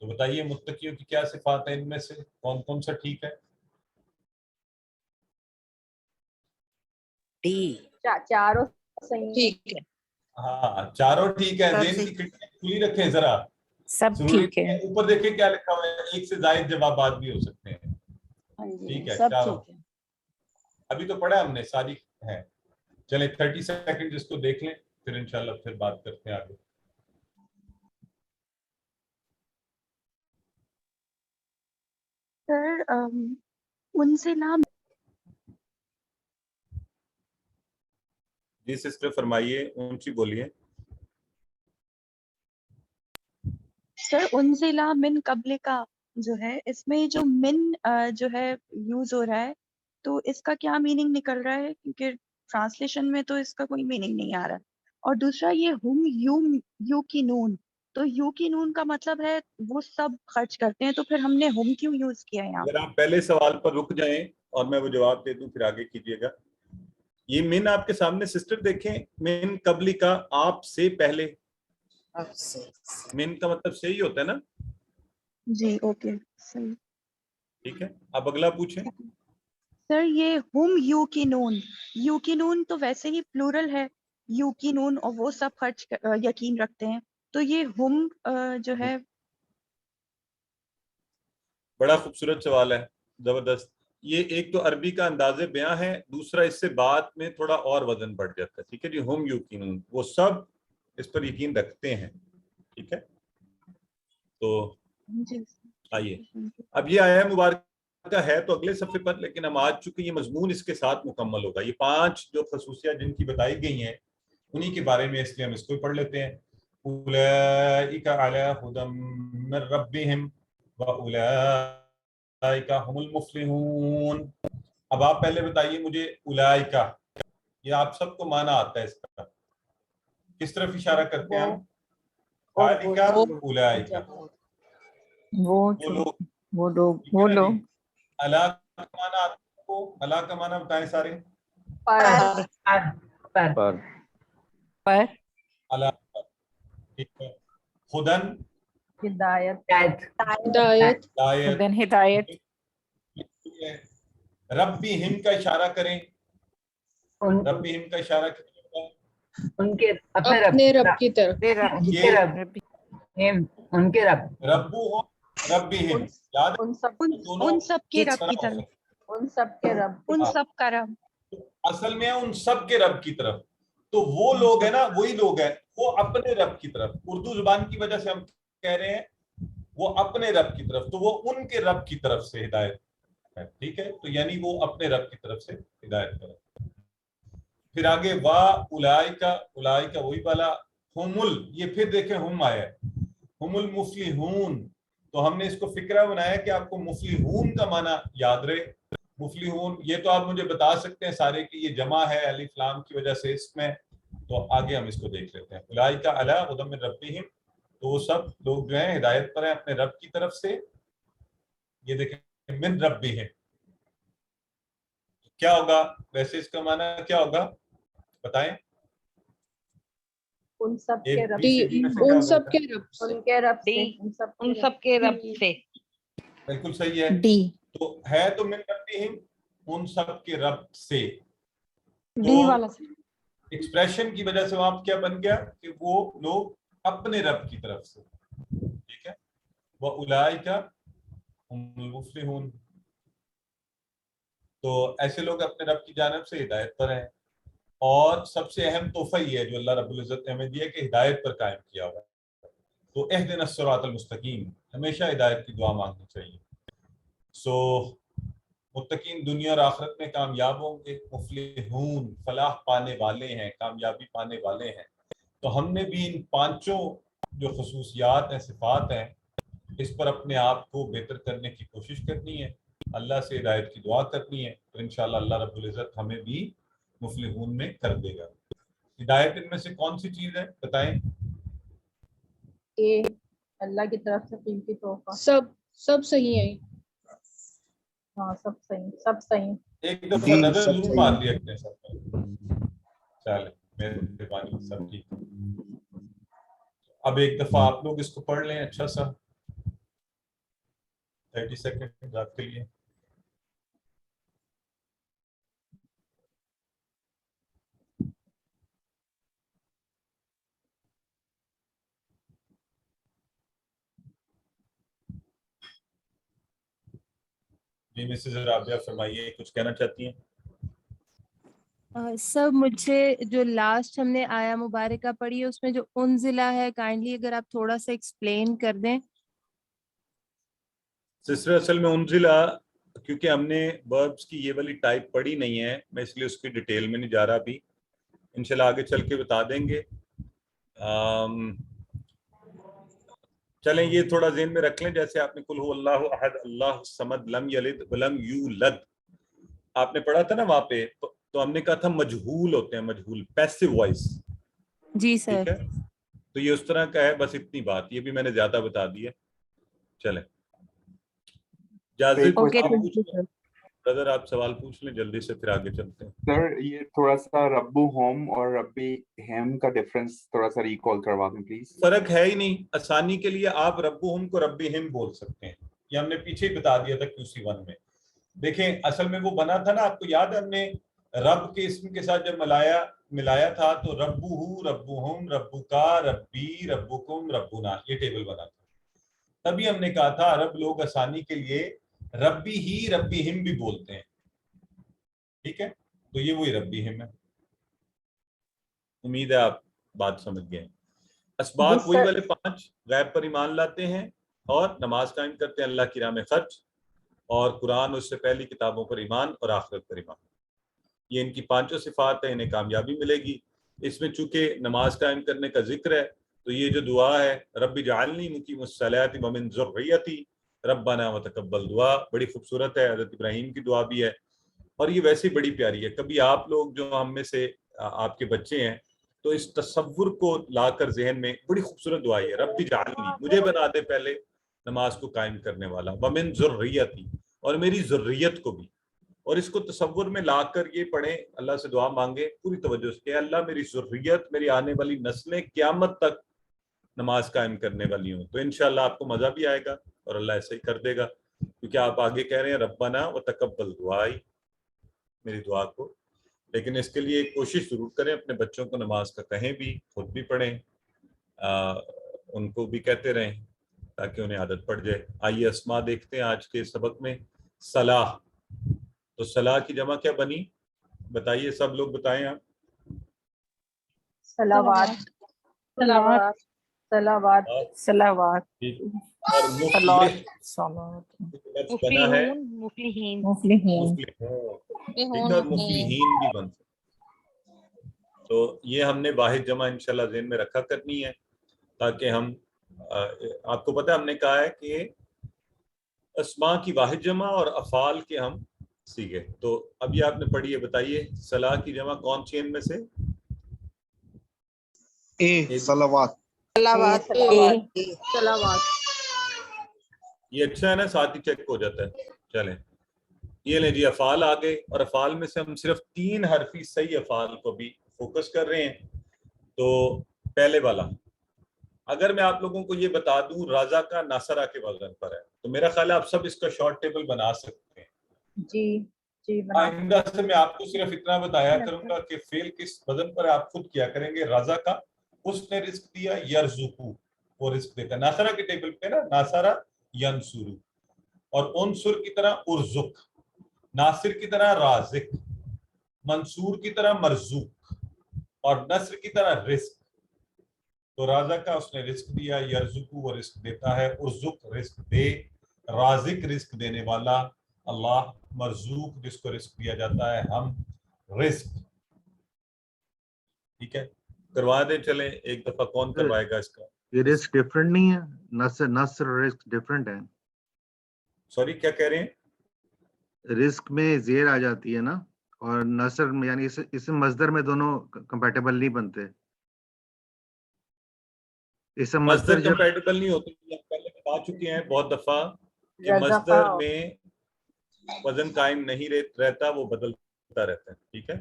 تو بتائیے متقیوں کی کیا صفات ہیں، ان میں سے کون کون سا ٹھیک ہے؟ ڈی. چاروں صحیح ٹھیک ہے. ہاں چاروں ٹھیک ہے. سب ذہن سے کی کھڑکی کھلی رکھیں ذرا، سب ضروری ٹھیک ہے. اوپر دیکھیں کیا لکھا ہوا ہے، ایک سے زائد جوابات بھی ہو سکتے ہیں. ٹھیک ہے، سب چاروں ٹھیک ہے. ابھی تو پڑھا ہم نے، ساری ہے. چلیں 30 سیکنڈ اس کو دیکھ لیں، پھر انشاءاللہ پھر بات کرتے ہیں آگے. سر ان سے نام، جی سسٹر فرمائیے، اونچی بولیے. سر انزلہ من قبل کا جو ہے، اس میں جو من جو ہے یوز ہو رہا ہے، تو اس کا کیا میننگ نکل رہا ہے؟ کیونکہ ٹرانسلیشن میں تو اس کا کوئی میننگ نہیں آ رہا. اور دوسرا یہ ہم یو کی نون، تو یو کی نون کا مطلب ہے وہ سب خرچ کرتے ہیں، تو پھر ہم نے ہم کیوں یوز کیا یہاں؟ اگر آپ پہلے سوال پر رک جائیں اور میں وہ جواب دے دوں پھر آگے کیجیے گا. یہ من آپ کے سامنے سسٹر دیکھیں، من قبل کا آپ سے پہلے. آپ سے. من کا مطلب سے ہی ہوتا ہے نا. جی اوکے صحیح. ٹھیک ہے، اب اگلا پوچھیں. سر یہ ہم یو کی نون تو ویسے ہی پلورل ہے، یو کی نون، اور وہ سب خرچ یقین رکھتے ہیں، تو یہ ہم جو ہے. بڑا خوبصورت سوال ہے، زبردست. یہ ایک تو عربی کا انداز بیاں ہے، دوسرا اس سے بات میں تھوڑا اور وزن بڑھ جاتا ہے. ٹھیک ہے جی، ہم یقینون وہ سب اس پر یقین رکھتے ہیں. ٹھیک ہے، تو آئیے اب یہ آیا مبارکہ ہے تو اگلے صفحے پر، لیکن ہم آج چونکہ یہ مضمون اس کے ساتھ مکمل ہوگا. یہ 5 جو خصوصیات جن کی بتائی گئی ہیں انہی کے بارے میں، اس لیے ہم اس کو پڑھ لیتے ہیں. اولئک علی ھدی من ربہم وَأُولَئِکَ هُمُ الْمُفْلِحُونَ. اب آپ پہلے بتائیے مجھے اولئک، یہ آپ سب کو معنی آتا ہے اس کا، کس طرف اشارہ کرتے ہیں ہم؟ ذالکا اولئک، وہ لوگ الا کا معنی آپ کو، الا کا معنی بتائیں سارے. پر الا، ٹھیک ہے. خدن، ہدایت ہدایت. ربی ہم کا اشارہ کریں. ربی ہم کا اشارہ کریں ان کے اپنے رب کی طرف. ان کے رب ربو ہو ربی ہم، یاد ہے ان سب دونوں ان سب کے کس رب کی طرح ہو طرف. سکتے ان سب کے رب ان ہاں. سب کا رب. اصل میں ان سب کے رب کی طرف. تو وہ لوگ ہیں نا، وہی لوگ ہیں وہ اپنے رب کی طرف. اردو زبان کی وجہ سے ہم کہہ رہے ہیں وہ اپنے رب کی طرف، تو وہ ان کے رب کی طرف سے ہدایت ہے. ٹھیک ہے، تو یعنی وہ اپنے رب کی طرف سے ہدایت کرے. پھر آگے وا اولئک، اولئک وہی والا. یہ پھر دیکھیں ہم آیا ہے، ہم المفلحون. تو ہم نے اس کو فکرہ بنایا کہ آپ کو مفلحون کا معنی یاد رہے. مفلحون یہ تو آپ مجھے بتا سکتے ہیں سارے کہ یہ جمع ہے الف لام کی وجہ سے اس میں. تو آگے ہم اس کو دیکھ لیتے ہیں. اولئک علی ھدی من ربہم، تو وہ سب لوگ جو ہیں ہدایت پر ہیں اپنے رب کی طرف سے. یہ دیکھیں من ربہم کیا ہوگا ویسے، اس کا معنی کیا ہوگا بتائیں. ان سب کے رب ان سب کے رب سے. ان کے رب سے. ان سب کے رب سے. بالکل صحیح ہے. ڈی تو ہے تو من ربہم، ان سب کے رب سے. ڈی والا سے. ایکسپریشن کی وجہ سے وہاں کیا بن گیا کہ وہ لوگ اپنے رب کی طرف سے. ٹھیک ہے، وَأُولَئِكَ هُمُ الْمُفْلِحُونَ. تو ایسے لوگ اپنے رب کی جانب سے ہدایت پر ہیں. اور سب سے اہم تحفہ یہ ہے جو اللہ رب العزت نے ہمیں دیا کہ ہدایت پر قائم کیا ہوا ہے. تو اہدنا الصراط المستقیم، ہمیشہ ہدایت کی دعا مانگنی چاہیے. سو متقین دنیا اور آخرت میں کامیاب ہوں گے. مفلحون فلاح پانے والے ہیں، کامیابی پانے والے ہیں. تو ہم نے بھی ان پانچوں جو خصوصیات ہیں، صفات ہیں، اس پر اپنے آپ کو بہتر کرنے کی کوشش کرنی ہے، اللہ سے ہدایت کی دعا کرنی ہے. تو انشاءاللہ اللہ رب العزت ہمیں بھی مفلحون میں کر دے گا. ہدایت ان میں سے کون سی چیز ہے بتائیں؟ اللہ کی طرف سے قیمتی تحفہ. سب صحیح ہے. ہاں سب صحیح، سب صحیح. ایک دفعہ نظر ضرور مار لیا اپنے ساتھ. چلے مہربانی، سب ٹھیک. اب ایک دفعہ آپ لوگ اس کو پڑھ لیں اچھا سا 30 سیکنڈ آپ کے لیے. جی مسز رابعہ فرمائیے، کچھ کہنا چاہتی ہیں؟ سر مجھے جو لاسٹ ہم نے آیا مبارکہ پڑھی ہے اس میں جو انزلہ ہے، کائنڈلی اگر آپ تھوڑا سا ایکسپلین کر دیں. سسٹر اصل میں انزلہ کیونکہ ہم نے وربس کی یہ والی ٹائپ پڑھی نہیں ہے، میں اس لیے اس کی ڈیٹیل میں نہیں جا رہا. ابھی انشاءاللہ آگے چل کے بتا دیں گے. چلیں یہ تھوڑا ذہن میں رکھ لیں، جیسے آپ نے قل هو اللہ احد اللہ الصمد لم یلد ولم یولد آپ نے پڑھا تھا نا وہاں پہ، تو ہم نے کہا تھا مجہول ہوتے ہیں، مجہول پیسو وائس. جی سر. ٹھیک ہے، تو یہ اس طرح کا ہے. بس اتنی بات، یہ بھی میں نے زیادہ بتا دی ہے. چلیں برادر آپ سوال پوچھ لیں جلدی سے، پھر آگے چلتے ہیں. سر یہ تھوڑا سا ربو ہوم اور ربی ہیم کا ڈفرنس تھوڑا سا ریکال کروا دیں پلیز. فرق ہے ہی نہیں. آسانی کے لیے آپ ربو ہم کو ربی ہم بول سکتے ہیں، یہ ہم نے پیچھے ہی بتا دیا تھا QC1 میں. دیکھیں اصل میں وہ بنا تھا نا، آپ کو یاد ہے ہم نے رب کے اسم کے ساتھ جب ملایا تھا تو ربو ربہم ربو کا ربی ربکم ربنا، یہ ٹیبل بنا تھا. تبھی ہم نے کہا تھا عرب لوگ آسانی کے لیے ربی ہی ربی ہم بھی بولتے ہیں. ٹھیک ہے، تو یہ وہی ربی ہم ہے. امید ہے آپ بات سمجھ گئے. اسباب وہی والے 5، غیب پر ایمان لاتے ہیں اور نماز قائم کرتے ہیں، اللہ کی راہ میں خرچ، اور قرآن اور اس سے پہلی کتابوں پر ایمان اور آخرت پر ایمان. یہ ان کی 5 صفات ہیں، انہیں کامیابی ملے گی. اس میں چونکہ نماز قائم کرنے کا ذکر ہے تو یہ جو دعا ہے رب اجعلنی مقیم الصلاۃ ومن ذریتی ربنا وتقبل دعا، بڑی خوبصورت ہے. حضرت ابراہیم کی دعا بھی ہے اور یہ ویسے بڑی پیاری ہے. کبھی آپ لوگ جو ہم میں سے آپ کے بچے ہیں تو اس تصور کو لا کر ذہن میں بڑی خوبصورت دعا ہے، رب اجعلنی، مجھے بنا دے پہلے نماز کو قائم کرنے والا، ومن ذریتی، اور میری ذریت کو بھی. اور اس کو تصور میں لا کر یہ پڑھیں، اللہ سے دعا مانگے پوری توجہ سے کہ اللہ میری ذریت، میری آنے والی نسلیں قیامت تک نماز قائم کرنے والی ہوں. تو انشاءاللہ آپ کو مزہ بھی آئے گا اور اللہ ایسا ہی کر دے گا، کیونکہ آپ آگے کہہ رہے ہیں ربنا وتقبل دعائی، میری دعا کو. لیکن اس کے لیے کوشش ضرور کریں، اپنے بچوں کو نماز کا کہیں بھی، خود بھی پڑھیں، ان کو بھی کہتے رہیں تاکہ انہیں عادت پڑ جائے. آئیے اسماء دیکھتے ہیں آج کے سبق میں. صلاح، تو صلاح کی جمع کیا بنی بتائیے، سب لوگ بتائیں آپ. صلوات صلوات صلوات صلوات اور بنا ہے مفلحین اور مفلحین بھی بن سکتے. تو یہ ہم نے واحد جمع انشاءاللہ ذہن میں رکھا کرنی ہے، تاکہ ہم آپ کو پتہ ہے ہم نے کہا ہے کہ اسماء کی واحد جمع اور افعال کے ہم سیکھے. تو اب یہ آپ نے پڑھی ہے، بتائیے صلاح کی جمع کون سی ان میں سے؟ صلوات. یہ اچھا ہے نا، ساتھ ہی چیک ہو جاتا ہے. چلیں یہ لیں جی، افعال آ گئے، اور افعال میں سے ہم صرف 3 حرفی صحیح افعال کو بھی فوکس کر رہے ہیں. تو پہلے والا، اگر میں آپ لوگوں کو یہ بتا دوں رازا کا ناصرہ کے وزن پر ہے، تو میرا خیال ہے آپ سب اس کا شارٹ ٹیبل بنا سکتے ہیں. جی جی بنا. آئندہ سے میں آپ کو صرف اتنا بتایا کروں گا کہ فعل کس وزن پر آپ خود کیا کریں گے. رازا کا، اس نے رزق دیا، یرزقو وہ رزق دیتا. ناصرہ کے ٹیبل پہ نا ناصرہ ینصرو، اور انصر کی طرح ارزق، ناصر کی طرح رازق، منصور کی طرح مرزوق، اور نصر کی طرح رزق. تو رازا کا اس نے رزق دیا، یرزقو وہ رزق دیتا ہے، ارزق رزق دے، رازق رزق دینے والا اللہ، مرزوق جس کو رزق دیا جاتا ہے ہم، رزق. ٹھیک ہے، کروا دیں. چلیں ایک دفعہ کون کروائے گا اس کا؟ یہ رسک ڈیفرنٹ نہیں ہے، نصر رسک ڈیفرنٹ ہے. سوری کیا کہہ رہے ہیں؟ رزق میں زیر آ جاتی ہے نا، اور نصر میں یعنی اس مصدر میں دونوں کمپیٹیبل نہیں بنتے. اس مصدر کمپیٹیبل نہیں ہوتے، پہلے بتا چکے ہیں بہت دفعہ کہ مصدر میں وزن قائم نہیں رہتا، وہ بدلتا رہتا ہے. ٹھیک ہے،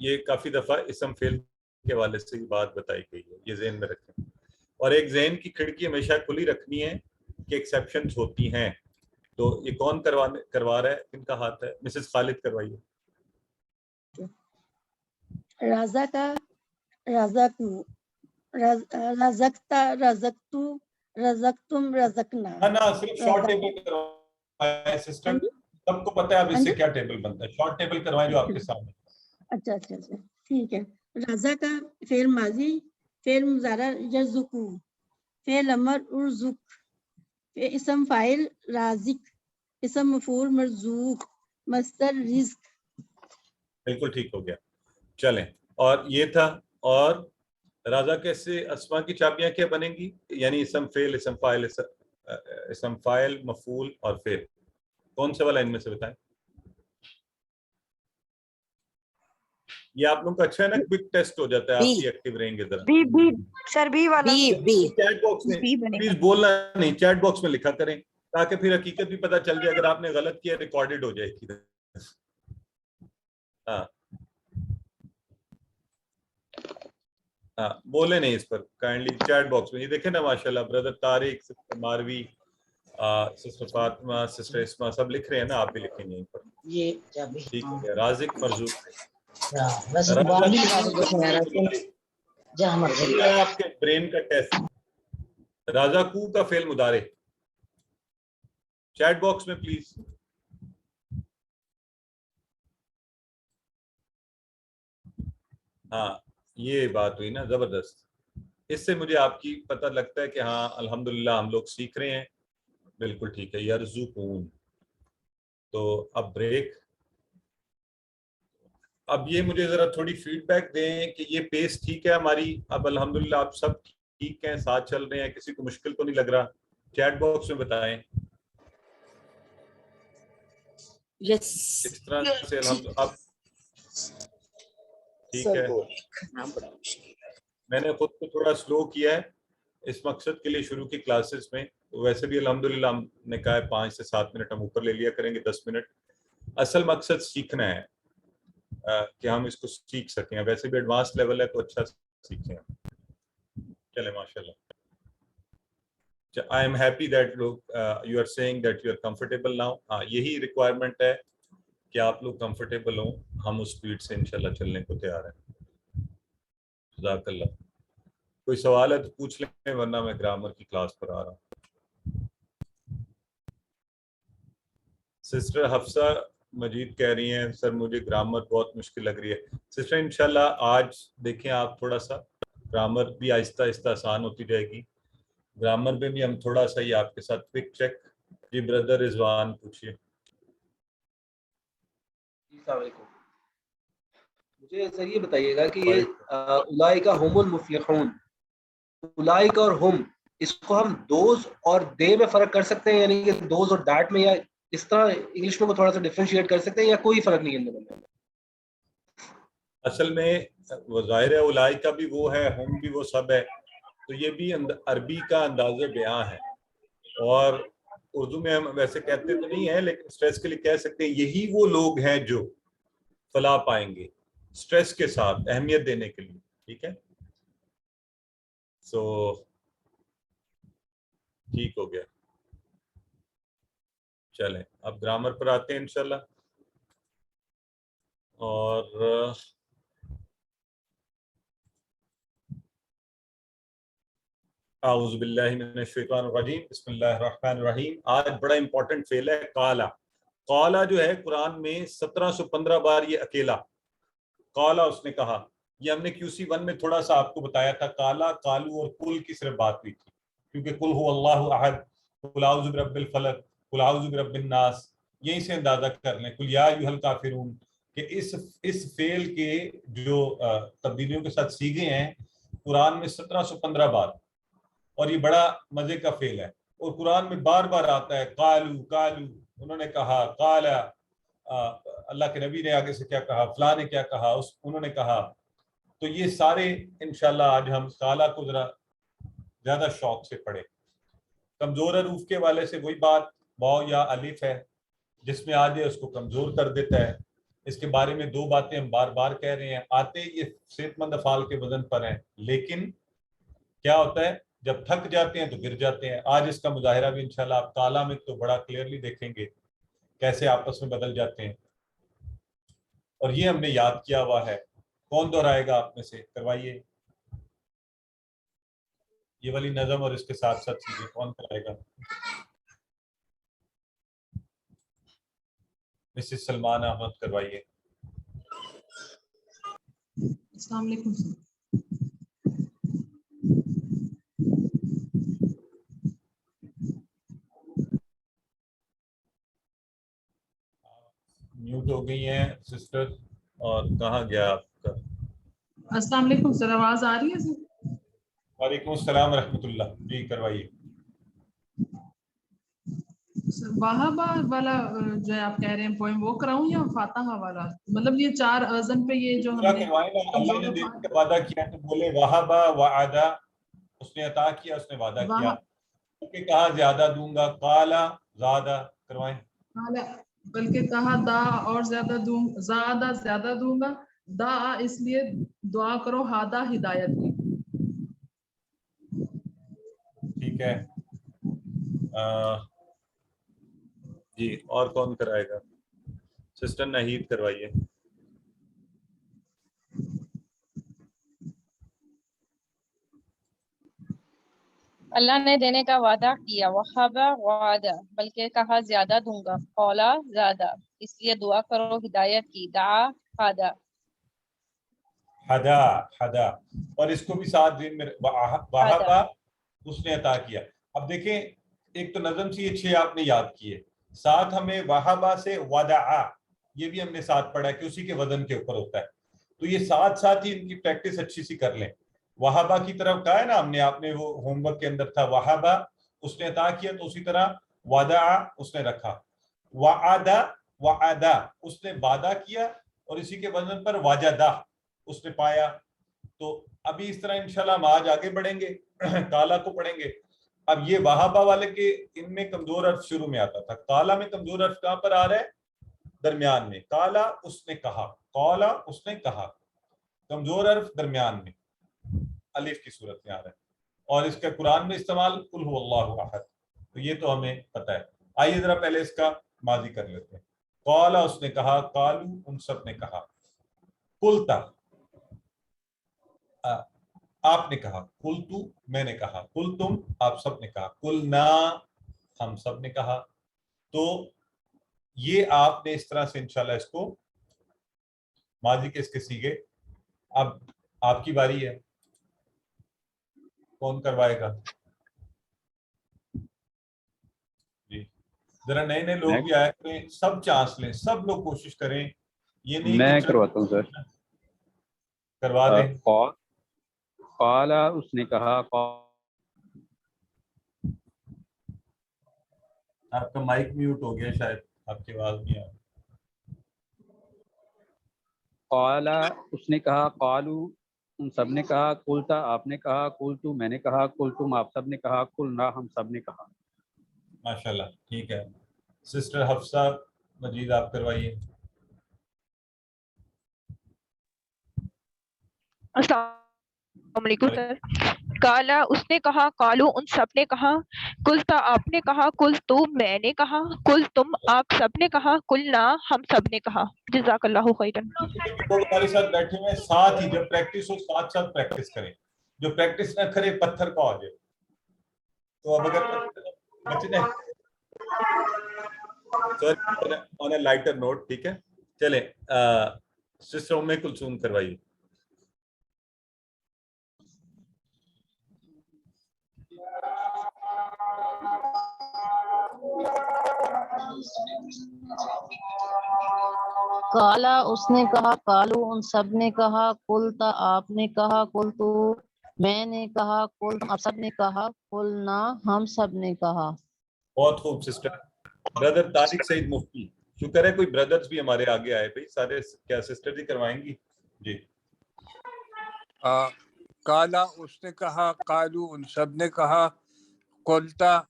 یہ کافی دفعہ اسم فعل کے حوالے سے بات بتائی گئی ہے، یہ ذہن میں رکھیں. اور ایک ذہن کی کھڑکی ہمیشہ کھلی رکھنی ہے کہ ایکسیپشنز ہوتی ہیں. تو یہ کون کروا رہا ہے، کن کا ہاتھ ہے؟ مسز خالد کروائیے. رازا کا رازقو، رزقتا رزقتو، رزقتم رزقنا. نا صرف شارٹ ٹیبل کروائیں اسسٹنٹ، سب کو پتہ ہے اب اس سے کیا ٹیبل بنتا ہے. شارٹ ٹیبل کروائیں جو آپ کے سامنے. اچھا اچھا اچھا ٹھیک ہے. رازا کا فعل ماضی، فعل مضارع یرزقو، فعل امر ارزق، اسم فاعل رازق، اسم مفعول مرزوق، مصدر رزق. بالکل ٹھیک ہو گیا. چلیں، اور یہ تھا. اور رازا کیسے اسماء کی چابیاں کیا بنیں گی؟ یعنی اسم فعل، اسم فاعل، مفعول اور فعل. کون سے والا ان میں سے بتائیں؟ یہ آپ لوگوں کا اچھا ہے نا، کوئک ٹیسٹ ہو جاتا ہے، آپ بھی ایکٹیو رہیں گے ذرا. سر بی والا چیٹ باکس میں پلیز بولنا نہیں، چیٹ باکس میں لکھا کریں تاکہ پھر حقیقت بھی پتہ چل جائے. اگر آپ نے غلط کیا ریکارڈڈ ہو جائے گی. ہاں ہاں بولے نہیں اس پر کائنڈلی چیٹ باکس میں. یہ دیکھیں نا ماشاءاللہ brother Tariq, sister Marvi, sister Fatima, sister Asma سب لکھ رہے ہیں نا، آپ بھی لکھیں گے پر. ٹھیک ہے، رازق مرزوق. آپ کے برین کا ٹیسٹ، رازا کو کا فعل مضارع چیٹ باکس میں پلیز. ہاں یہ بات ہوئی نا زبردست. اس سے مجھے آپ کی پتہ لگتا ہے کہ ہاں الحمدللہ ہم لوگ سیکھ رہے ہیں. بالکل ٹھیک ہے، یرزقون. تو اب بریک. اب یہ مجھے ذرا تھوڑی فیڈ بیک دیں کہ یہ پیس ٹھیک ہے ہماری؟ اب الحمدللہ آپ سب ٹھیک ہیں، ساتھ چل رہے ہیں، کسی کو مشکل تو نہیں لگ رہا؟ چیٹ باکس میں بتائیں. اس طرح سے الحمدللہ. اب ٹھیک ہے, میں نے خود کو تھوڑا سلو کیا ہے اس مقصد کے لیے شروع کی کلاسز میں. ویسے بھی الحمدللہ ہم نے کہا ہے 5 سے 7 منٹ ہم اوپر لے لیا کریں گے, 10 منٹ. اصل مقصد سیکھنا ہے کہ ہم اس کو سیکھ سکیں. ویسے بھی ایڈوانس لیول ہے تو اچھا سیکھیں. چلیں ماشاءاللہ. I am happy that you are saying that you are comfortable now. ہاں یہی ریکوائرمنٹ ہے کہ آپ لوگ کمفرٹیبل ہوں. ہم اس سپیڈ سے انشاءاللہ چلنے کو تیار ہیں. جزاک اللہ. کوئی سوال ہے تو پوچھ لیں ورنہ میں گرامر کی کلاس پر آ رہا ہوں. سسٹر حفصہ مجید کہہ رہی ہیں سر مجھے گرامر بہت مشکل لگ رہی ہے. سسٹر انشاءاللہ آج دیکھیں آپ تھوڑا سا گرامر بھی آہستہ آہستہ آسان ہوتی جائے گی. گرامر میں بھی ہم تھوڑا سا ہی آپ کے ساتھ کوئک چیک. جی بردر رضوان پوچھیے. السلام علیکم. مجھے سر یہ بتائیے گا کہ یہ اولئک هم المفلحون, اولئک اور ہم, اس کو ہم دوز اور دے میں فرق کر سکتے ہیں, یعنی کہ دوز اور دیٹ میں, یا اس طرح انگلش میں تھوڑا سا ڈفرینشیٹ کر سکتے ہیں, یا کوئی فرق نہیں ہے ان میں؟ اصل میں ظاہر ہے اولئک بھی وہ ہے, ہم بھی وہ سب ہے, تو یہ بھی عربی کا انداز بیاں ہے. اور اردو میں ہم ویسے کہتے تو نہیں ہیں لیکن اسٹریس کے لیے کہہ سکتے ہیں یہی وہ لوگ ہیں جو فلاح پائیں گے, اسٹریس کے ساتھ اہمیت دینے کے لیے. ٹھیک ہے, سو ٹھیک ہو گیا. چلیں اب گرامر پر آتے ہیں انشاءاللہ. اور اعوذ باللہ من الشیطان الرجیم, بسم اللہ الرحمن الرحیم. آج بڑا امپورٹنٹ فعل ہے قالا. قالا جو ہے قرآن میں 1715 بار یہ اکیلا قالا اس نے کہا. یہ ہم نے QC1 میں تھوڑا سا آپ کو بتایا تھا. قالا, قالو اور کل کی صرف بات ہوئی تھی, کیونکہ قل هو اللہ احد, قل اعوذ برب الفلق, قل اعوذ برب الناس, یہیں سے اندازہ کر لیں قل یا ایھا الکافرون کہ اس فعل کے جو تبدیلیوں کے ساتھ سیغے ہیں قرآن میں 1715 بار, اور یہ بڑا مزے کا فعل ہے. اور قرآن میں بار بار آتا ہے قالو قالو, انہوں نے کہا, قالا اللہ کے نبی نے آگے سے کیا کہا, فلاں نے کیا کہا, انہوں نے کہا. تو یہ سارے انشاءاللہ آج ہم قالا کو ذرا زیادہ شوق سے پڑھیں. کمزور حروف کے والے سے وہی بات, واو یا الف ہے, جس میں آ جائے اس کو کمزور کر دیتا ہے. اس کے بارے میں 2 باتیں ہم بار بار کہہ رہے ہیں. آتے یہ صحت مند افعال کے وزن پر ہیں, لیکن کیا ہوتا ہے جب تھک جاتے ہیں تو گر جاتے ہیں. آج اس کا مظاہرہ بھی انشاءاللہ آپ قالا میں تو بڑا کلیئرلی دیکھیں گے کیسے آپس میں بدل جاتے ہیں. اور یہ ہم نے یاد کیا ہوا ہے. کون دہرائے گا آپ میں سے, کروائیے یہ والی نظم اور اس کے ساتھ ساتھ چیزیں کون کرائے گا؟ مسز سلمان احمد کروائیے. السلام علیکم سر. میوٹ ہو گئی ہیں سسٹر, اور کہاں گیا آپ کا؟ السلام علیکم سر, آواز آ رہی ہے سر؟ وعلیکم السلام ورحمۃ اللہ. جی کروائیے. واہبہ والا جو ہے آپ کہہ رہے ہیں پوئم وہ کراؤں یا فاتحہ والا, مطلب یہ 4 اذن پہ یہ جو ہم نے اللہ نے دینے کا وعدہ کیا تو بولے واہبہ وعدہ, اس نے عطا کیا, اس نے وعدہ کیا. کہ کہا زیادہ دوں گا, قالا زیادہ کروائیں. بلکہ کہا دا اور زیادہ دوں, زیادہ دوں گا, دا اس لیے دعا کرو ہادہ ہدایت کی. ٹھیک ہے جی, اور کون کرائے گا؟ سسٹر نہید کروائیے. اللہ نے دینے کا وعدہ کیا, وہابا وعدہ, بلکہ کہا زیادہ دوں گا, قولا زیادہ, اس لیے دعا کرو ہدایت کی, دعا ہدا ہدا ہدا, اور اس کو بھی ساتھ دن میں وہابا اس نے عطا کیا. اب دیکھیں ایک تو نظم سے یہ 6 آپ نے یاد کیے, ساتھ ہمیں وہابا سے ودعا, یہ بھی ہم نے ساتھ پڑھا کہ اسی کے وزن کے اوپر ہوتا ہے. تو یہ ساتھ ہی ان کی پریکٹس اچھی سی کر لیں. وہابا کی طرف کہا ہے نا ہم نے, آپ نے وہ ہوم ورک کے اندر تھا, وہابا اس نے عطا کیا, تو اسی طرح ودعا اس نے رکھا, وعدہ وعدہ اس نے وعدہ کیا, اور اسی کے وزن پر وجدہ اس نے پایا. تو ابھی اس طرح انشاءاللہ ہم آج آگے بڑھیں گے, کالا کو پڑھیں گے. اب یہ وہابہ والے کے ان میں کمزور حرف شروع میں آتا تھا, کالا میں کمزور حرف کہاں پر آ رہا ہے؟ درمیان میں. کالا اس نے کہا, قالا اس نے کہا, کمزور حرف درمیان میں الف کی صورت میں آ رہا ہے. اور اس کا قرآن میں استعمال قل هو اللہ احد, تو یہ تو ہمیں پتہ ہے. آئیے ذرا پہلے اس کا ماضی کر لیتے ہیں. قالا اس نے کہا, قالو ان سب نے کہا, قلتا آپ نے کہا, قلتو میں نے کہا, قلتم آپ سب نے کہا, قلنا ہم سب نے کہا. تو یہ آپ نے اس طرح سے انشاءاللہ اس کو ماضی کے اس کے سیگے. اب آپ کی باری ہے, کون کروائے گا؟ جی ذرا نئے نئے لوگ بھی آیا کریں, سب چانس لیں, سب لوگ کوشش کریں. یہ نہیں میں کہ کرواتا ہوں سر. کروا دیں. قالا اس نے کہا, آپ کا مائک میوٹ ہو گیا شاید, آپ کی آواز نہیں آ رہی. قالا اس نے کہا, قالو ان سب نے کہا, قلتا آپ نے کہا, قلتو میں نے کہا, قلتم آپ سب نے کہا, قلنا ہم سب نے کہا. ماشاءاللہ ٹھیک ہے. سسٹر حفصہ مجید آپ کروائیے. السلام علیکم سر. کالا اس نے کہا, کالو ان سب نے کہا, کلتا آپ نے کہا, کل تو میں نے کہا, کل تم آپ سب نے کہا, کلنا ہم سب نے کہا. جزاک اللہ خیرن. لوگ ہمارے ساتھ بیٹھے ہوئے ساتھ ہی, جب پریکٹس ہو ساتھ ساتھ پریکٹس کریں. جو پریکٹس نہ کرے پتھر کا ہو جائے. تو اب اگر بچنے آن اے لائٹر نوٹ, ٹھیک ہے چلیں. سسٹر ام کلثوم کروائیے. کالا اس نے کہا, کالو ان سب نے کہا, قلتا آپ نے کہا, قلتو میں نے کہا, قلتم آپ سب نے کہا, قلنا ہم سب نے کہا. بہت خوب سسٹر. بردر طارق سعید مفتی, شکر ہے کوئی بردرز بھی ہمارے آگے آئے. بھائی سارے کیا سسٹر جی کروائیں گی؟ جی. کالا اس نے کہا, قالو ان سب نے کہا, قلتا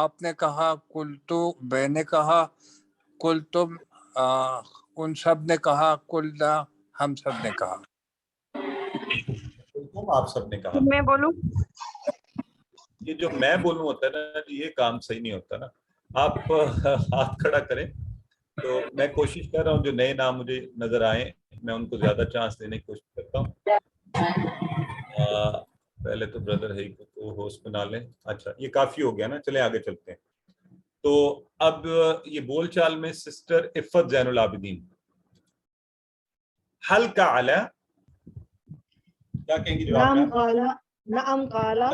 آپ نے کہا, قلتو میں نے کہا, قلتم ان سب نے کہا, قلنا ہم سب نے کہا. قلتم آپ سب نے کہا. میں بولوں؟ یہ جو میں بولوں ہوتا ہے نا, یہ کام صحیح نہیں ہوتا نا. آپ ہاتھ کھڑا کریں. تو میں کوشش کر رہا ہوں جو نئے نام مجھے نظر آئیں میں ان کو زیادہ چانس دینے کی کوشش کرتا ہوں. پہلے تو بردر ہے کو ہوسٹ بنا لیں. اچھا یہ کافی ہو گیا نا, چلیں آگے چلتے ہیں. تو اب یہ بول چال میں سسٹر عفت زین العابدین, حل کا علی کیا کہیں گی جواب میں؟ نعم قالا, نعم قالا,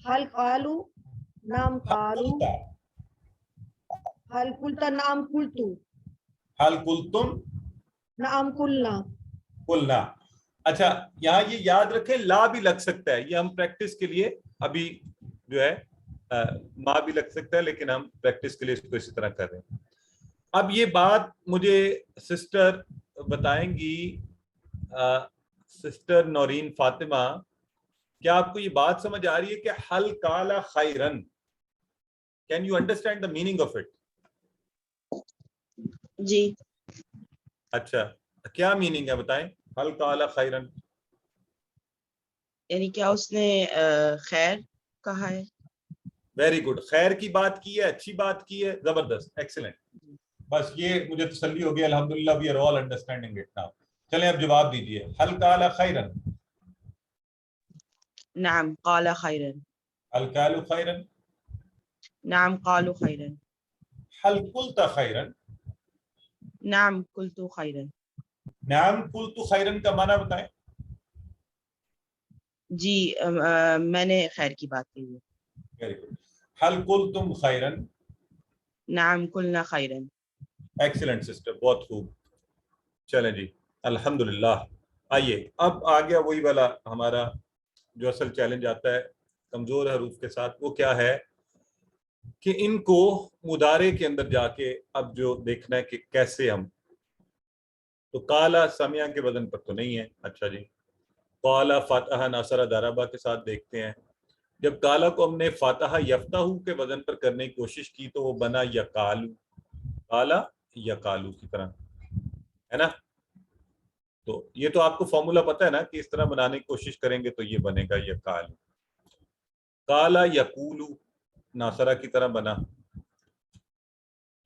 حل قالو, نعم قالو, حل قلتا, نعم قلتو, حل قلتم, نعم قلنا. قلنا. اچھا یہاں یہ یاد رکھیں لا بھی لگ سکتا ہے, یہ ہم پریکٹس کے لیے ابھی جو ہے ماں بھی لگ سکتا ہے, لیکن ہم پریکٹس کے لیے اس کو اسی طرح کر رہے ہیں. اب یہ بات مجھے سسٹر بتائیں گی, سسٹر نورین فاطمہ, کیا آپ کو یہ بات سمجھ آ رہی ہے کہ حل قالا خیرن, can you understand the meaning of it? جی. اچھا کیا میننگ ہے بتائیں, حل قالا خیرن؟ یعنی کیا اس نے خیر کہا ہے؟ ویری گڈ, خیر کی بات کی ہے, اچھی بات کی ہے, زبردست, ایکسلنٹ. بس یہ مجھے تسلی ہو گئی, الحمدللہ we are all understanding it now. چلیں اب جواب دیجئے. حل قال خیرن؟ نعم قال خیرن. حل قالوا خیرن؟ نعم قالوا خیرن. حل قلت خیرن؟ نعم قلت خیرن. نعم قلت خیرن کا معنی بتائیں. جی میں نے خیر کی بات کہی ہے. Very good. حل قلتم خیرن؟ نعم قلنا خیرن. ایکسلنٹ سسٹر, بہت خوب. چلیں جی الحمدللہ. آئیے اب آ گیا وہی والا ہمارا جو اصل چیلنج آتا ہے کمزور حروف کے ساتھ. وہ کیا ہے کہ ان کو مضارع کے اندر جا کے اب جو دیکھنا ہے کہ کیسے ہم, تو کالا سمیہ کے وزن پر تو نہیں ہے. اچھا جی, قال فاتح ناصرہ دارابا کے ساتھ دیکھتے ہیں. جب کالا کو ہم نے فاتح یفتح کے وزن پر کرنے کی کوشش کی تو وہ بنا یکالو, کالا یکالو کی طرح, ہے نا. تو یہ تو آپ کو فارمولا پتہ ہے نا کہ اس طرح بنانے کی کوشش کریں گے تو یہ بنے گا یکالو. کالا یقولو ناصرہ کی طرح بنا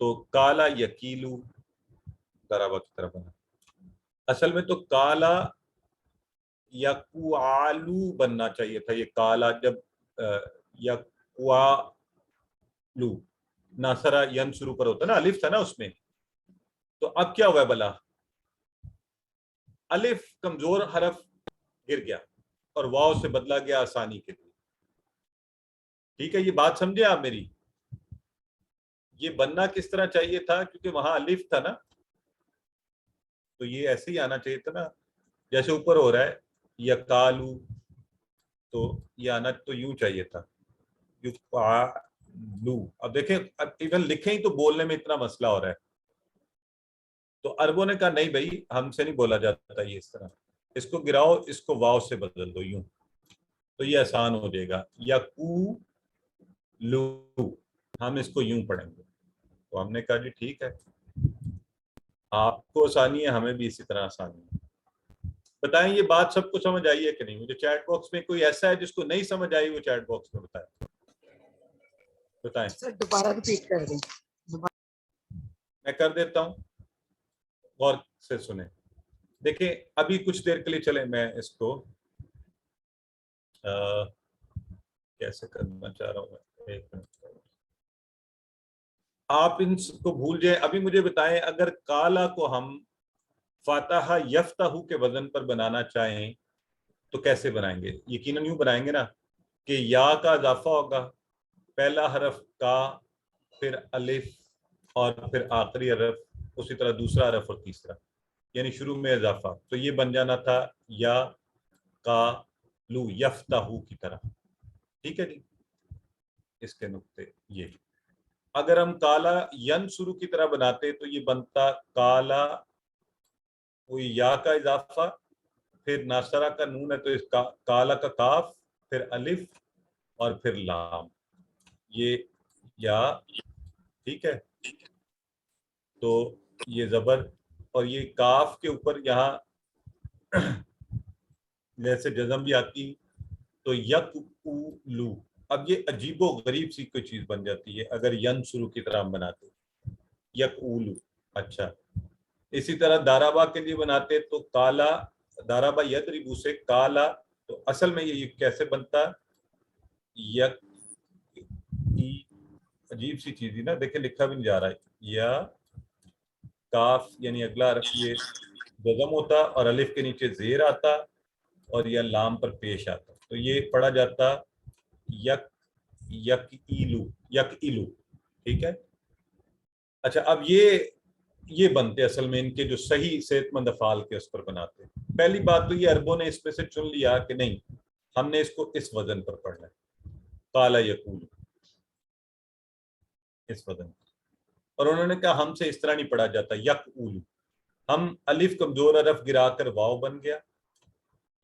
تو کالا یکیلو دارابا کی طرح بنا. اصل میں تو کالا یقوالو بننا چاہیے تھا. یہ کالا جب یقوالو ناصرہ ین شروع پر ہوتا نا, الف تھا نا اس میں, تو اب کیا ہوا ہے بلا, الف کمزور حرف گر گیا اور واو سے بدلا گیا آسانی کے لیے. ٹھیک ہے, یہ بات سمجھے آپ میری. یہ بننا کس طرح چاہیے تھا, کیونکہ وہاں الف تھا نا, تو یہ ایسے ہی آنا چاہیے تھا نا جیسے اوپر ہو رہا ہے یکالو, تو یہ آنا تو یوں چاہیے تھا یقالو. اب دیکھیں, اب ایون لکھیں ہی تو بولنے میں اتنا مسئلہ ہو رہا ہے. تو عربوں نے کہا نہیں بھائی ہم سے نہیں بولا جاتا یہ اس طرح, اس کو گراؤ, اس کو واو سے بدل دو یوں, تو یہ آسان ہو جائے گا. یقولو ہم اس کو یوں پڑھیں گے. تو ہم نے کہا جی ٹھیک ہے, آپ کو آسانی ہے ہمیں بھی اسی طرح آسانی ہے. بتائیں یہ بات سب کو سمجھ آئی ہے کہ نہیں؟ مجھے چیٹ باکس میں کوئی ایسا ہے جس کو نہیں سمجھ آئی وہ چیٹ باکس میں بتائیں. دوبارہ ریپیٹ کر دیں. میں کر دیتا ہوں, غور سے سنیں. دیکھیں ابھی کچھ دیر کے لیے چلیں میں اس کو کیسے کرنا چاہ رہا ہوں میں, ایک منٹ. آپ ان کو بھول جائیں. ابھی مجھے بتائیں اگر کالا کو ہم فاتح یفتح کے وزن پر بنانا چاہیں تو کیسے بنائیں گے؟ یقیناً یوں بنائیں گے نا کہ یا کا اضافہ ہوگا, پہلا حرف کا, پھر الف اور پھر آخری حرف, اسی طرح دوسرا حرف اور تیسرا, یعنی شروع میں اضافہ. تو یہ بن جانا تھا یا کا لو یفتح کی طرح. ٹھیک ہے جی, اس کے نقطے یہ. اگر ہم کالا ین شروع کی طرح بناتے تو یہ بنتا کالا, کوئی یا کا اضافہ, پھر ناصرہ کا نون ہے تو اس کا کالا کا کاف, پھر الف اور پھر لام, یہ یا. ٹھیک ہے, تو یہ زبر اور یہ کاف کے اوپر یہاں جیسے جزم بھی آتی تو یقولو. اب یہ عجیب و غریب سی کوئی چیز بن جاتی ہے اگر ین شروع کی طرح ہم بناتے یقولو. اچھا, اسی طرح دارابا کے لیے بناتے تو کالا, دارابا یدربو سے کالا, تو اصل میں یہ کیسے بنتا یک, عجیب سی چیز ہی نا. دیکھیں لکھا بھی نہیں جا رہا ہے. یا کاف یعنی اگلا حرف یہ جزم ہوتا اور الف کے نیچے زیر آتا اور یا لام پر پیش آتا, تو یہ پڑھا جاتا یک یکیلو یکیلو. ٹھیک ہے. اچھا, اب یہ بنتے اصل میں ان کے جو صحیح صحت مند افعال کے اس پر بناتے. پہلی بات تو یہ عربوں نے اس میں سے چن لیا کہ نہیں ہم نے اس کو اس وزن پر پڑھنا ہے, قال یقول, اس وزن پر. اور انہوں نے کہا ہم سے اس طرح نہیں پڑھا جاتا یقول. ہم الف کمزور حرف گرا کر واو بن گیا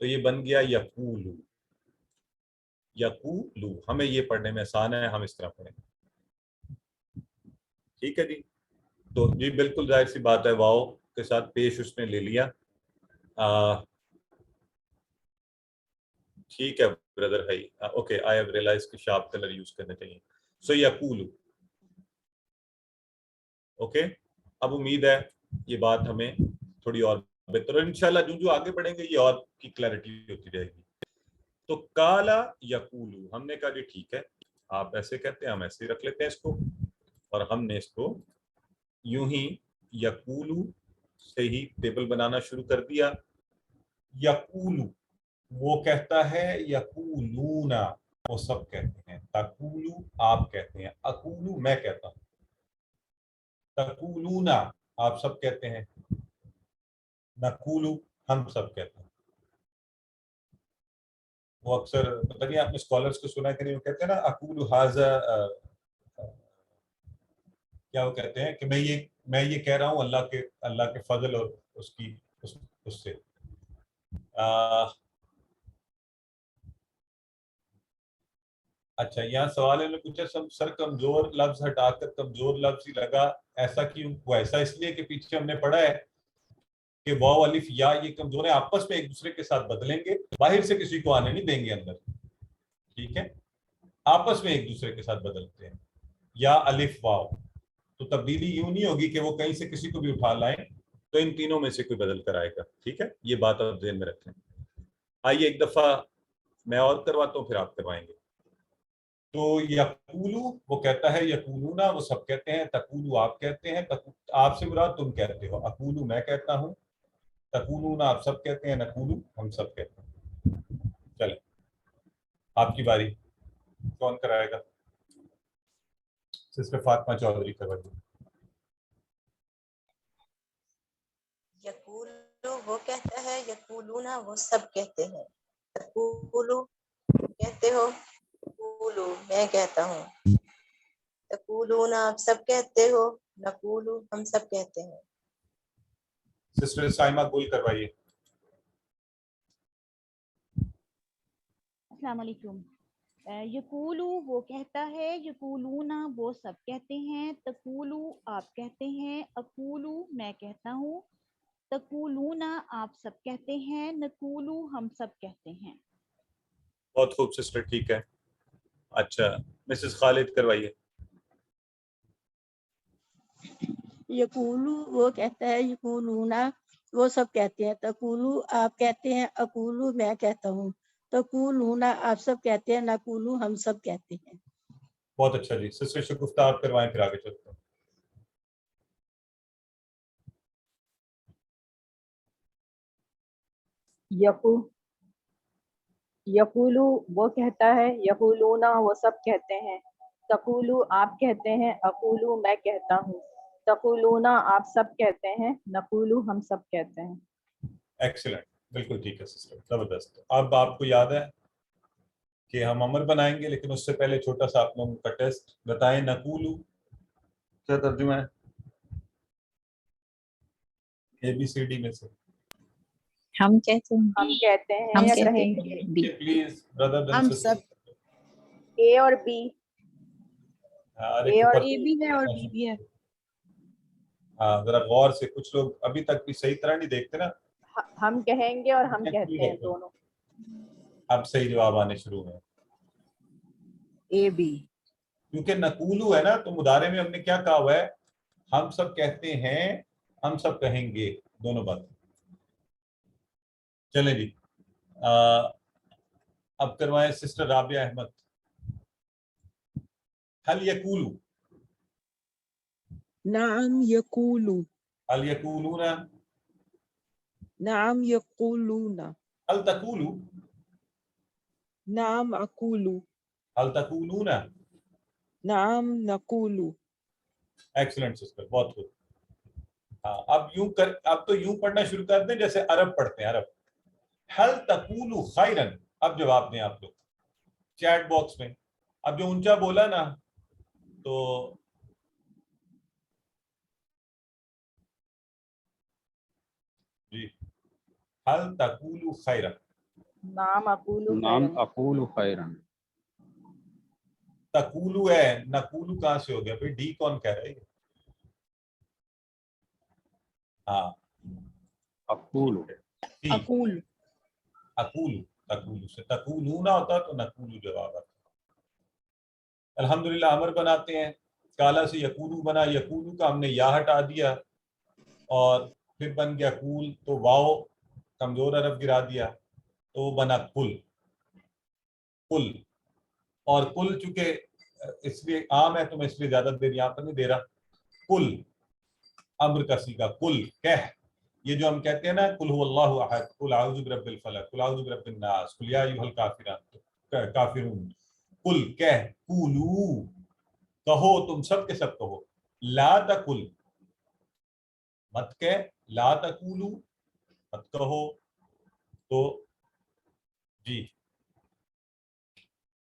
تو یہ بن گیا یقولو یقولو. ہمیں یہ پڑھنے میں آسان ہے, ہم اس طرح پڑھیں گے. ٹھیک ہے جی. تو جی بالکل ظاہر سی بات ہے, واو کے ساتھ پیش اس نے لے لیا. ٹھیک ہے بردر ہے, اوکے, آئی ہیو ریئلائز کہ شارپ کلر یوز کرنا چاہیے. سو یقولو. اوکے, اب امید ہے یہ بات ہمیں تھوڑی اور بہتر, اور انشاءاللہ جو آگے بڑھیں گے یہ اور کی کلیئرٹی ہوتی جائے گی. تو کالا یقولو, ہم نے کہا جی ٹھیک ہے آپ ایسے کہتے ہیں ہم ایسے ہی رکھ لیتے ہیں اس کو, اور ہم نے اس کو یوں ہی یقولو سے ہی ٹیبل بنانا شروع کر دیا. یقولو وہ کہتا ہے, یقولونا وہ سب کہتے ہیں, تقولو آپ کہتے ہیں, اقولو میں کہتا ہوں, تقولونا آپ سب کہتے ہیں, نقولو ہم سب کہتے ہیں. وہ اکثر پتہ نہیں آپ نے اسکالرس کو سنا ہے کہ نہیں, وہ کہتے ہیں نا اقولو ھذا, کیا وہ کہتے ہیں کہ میں یہ کہہ رہا ہوں اللہ کے فضل اور اس کی اس سے اچھا یہاں سوال ہے، پوچھا سر کمزور لفظ ہٹا کر کمزور لفظ ہی لگا، ایسا کیوں ہوا؟ ایسا اس لیے کہ پیچھے ہم نے پڑھا ہے کہ واو الف یا یہ کمزور ہے، آپس میں ایک دوسرے کے ساتھ بدلیں گے، باہر سے کسی کو آنے نہیں دیں گے اندر، ٹھیک ہے؟ آپس میں ایک دوسرے کے ساتھ بدلتے ہیں یا الف واو، تو تبدیلی یوں نہیں ہوگی کہ وہ کہیں سے کسی کو بھی اٹھا لائیں، تو ان تینوں میں سے کوئی بدل کر آئے گا، ٹھیک ہے؟ یہ بات آپ ذہن میں رکھیں۔ آئیے ایک دفعہ میں اور کرواتا ہوں پھر آپ کروائیں گے۔ تو یقولو وہ کہتا ہے، یقولونا وہ سب کہتے ہیں، تقولو آپ کہتے ہیں، آپ سے مراد تم کہتے ہو، اقولو میں کہتا ہوں، تقولونا آپ سب کہتے ہیں، نقولو ہم سب کہتے ہیں۔ چلیں آپ کی باری، کون کرائے گا؟ سسٹر فاطمہ چودھری کروائیے۔ یقولو وہ کہتا ہے، یقولونا وہ سب کہتے ہیں، تقولو کہتے ہو، تقولو میں کہتا ہوں، تقولونا آپ سب کہتے ہو، نقولو ہم سب کہتے ہیں۔ سسٹر سائمہ گل کروائیے۔ السلام علیکم۔ یقولو وہ کہتا ہے، یقولونا وہ سب کہتے ہیں، تقولو آپ کہتے ہیں، اقولو میں کہتا ہوں، تقولونا آپ سب کہتے ہیں، نقولو ہم سب کہتے ہیں۔ بہت خوب سسٹر، ٹھیک ہے۔ اچھا مسز خالد کروائیے۔ یقولو وہ کہتا ہے، یقولونا وہ سب کہتے ہیں، تقولو آپ کہتے ہیں، اقولو میں کہتا ہوں، تقولونا آپ سب کہتے ہیں، نقولو ہم سب کہتے ہیں۔ بہت اچھا جی، سسٹر شگفتہ آپ کروائیں پھر آگے چلتے ہیں۔ یقولو وہ کہتا ہے، یقولونا وہ سب کہتے ہیں، تقولو آپ کہتے ہیں، اقولو میں کہتا ہوں، تقولونا آپ سب کہتے ہیں، نقولو ہم سب کہتے ہیں۔ ایکسیلنٹ، بالکل ٹھیک ہے سسٹر، زبردست۔ اب آپ کو یاد ہے کہ ہم امر بنائیں گے، لیکن اس سے پہلے چھوٹا سا آپ لوگوں کا ٹیسٹ بتائیں، نقولو کیا ترجمہ ہے ABCD میں سے؟ ہم کہتے ہیں، ہم کہتے ہیں ہم یا کہتے کہیں ہیں گے، بی، پلیز بردر ہم سب، اے اور بی، اے اور اے بی ہے اور بی بھی ہے۔ ہاں ذرا غور سے، کچھ لوگ ابھی تک بھی صحیح طرح نہیں دیکھتے نا، ہم کہیں گے اور ہم کہتے ہیں دونوں۔ اب صحیح جواب آنے شروع ہوئے، اے بی، کیونکہ نقولو ہے نا، تو مضارع میں ہم نے کیا کہا ہوا ہے؟ ہم سب کہتے ہیں، ہم سب کہیں گے، دونوں باتیں۔ چلیں جی اب کروائیں سسٹر رابعہ احمد۔ هل یقولو، نعم یقولو، هل یقولون، نعم یقولون، هل تقولو، نعم اقولو، هل تقولون۔ نعم نقولو۔ ایکسلنٹ سسٹر، بہت خوب۔ ہاں اب تو یوں پڑھنا شروع کر دیں جیسے عرب پڑھتے ہیں، عرب۔ هل تقولو خیرا، اب جواب دیں آپ لوگ چیٹ باکس میں۔ اب جو اونچا بولا نا تو جی، هل تقولو خیرا، نام اقولو نام خیرن، اقول خیرن، تقولو ہے، نقولو کہاں سے ہو گیا بھائی؟ ڈی کون کہہ رہا ہے؟ ہاں اقول، اقول، اقول، تقولو سے تقولونا ہوتا تو نقولو جواب آتا۔ الحمدللہ امر بناتے ہیں، کالا سے یقولو بنا، یقولو کا ہم نے یا ہٹا دیا اور پھر بن گیا قول، تو واو کمزور حرف گرا دیا تو وہ بنا کل، کل۔ اور کل چونکہ اس لیے عام ہے تو میں اس لیے زیادہ دیر یہاں پر نہیں دے رہا، کل امر کا صیغہ، کل کہہ، یہ جو ہم کہتے ہیں نا قل هو اللہ احد، قل اعوذ برب الفلق، قل اعوذ برب الناس، قل یا ایھا الکافرون، قل کہہ، قولو کہو، تم سب کے سب کہو، لا تقل مت کہہ، لا تقولو مت کہو، تو جی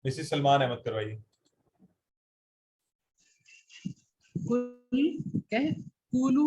مسز سلمان احمد کروائیے۔ قل کہہ، قولو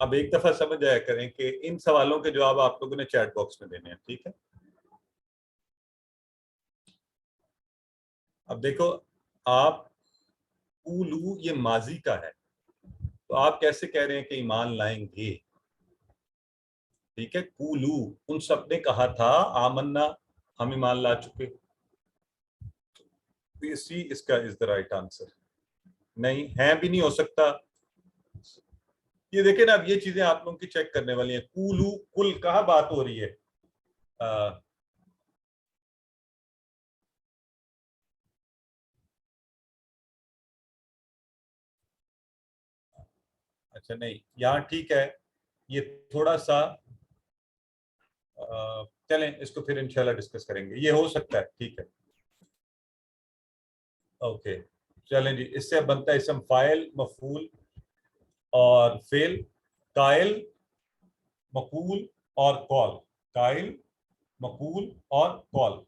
اب ایک دفعہ سمجھ آیا کریں کہ ان سوالوں کے جواب آپ لوگوں نے چیٹ باکس میں دینے ہیں، ٹھیک ہے؟ اب دیکھو آپ قولو یہ ماضی کا ہے، تو آپ کیسے کہہ رہے ہیں کہ ایمان لائیں گے؟ ٹھیک ہے، قولو ان سب نے کہا تھا، آمنا ہم ایمان لا چکے، اس کا از دا رائٹ آنسر. نہیں ہے بھی نہیں ہو سکتا. یہ دیکھیں نا، اب یہ چیزیں آپ لوگوں کی چیک کرنے والی ہیں. قولو کل کہاں بات ہو رہی ہے؟ اچھا نہیں یہاں ٹھیک ہے، یہ تھوڑا سا چلیں اس کو پھر انشاءاللہ ڈسکس کریں گے. یہ ہو سکتا ہے، ٹھیک ہے، اوکے چلیں جی. اس سے بنتا ہے اسم فاعل، مفعول اور فعل، قائل، مقول اور قول. قائل، مقول اور قول.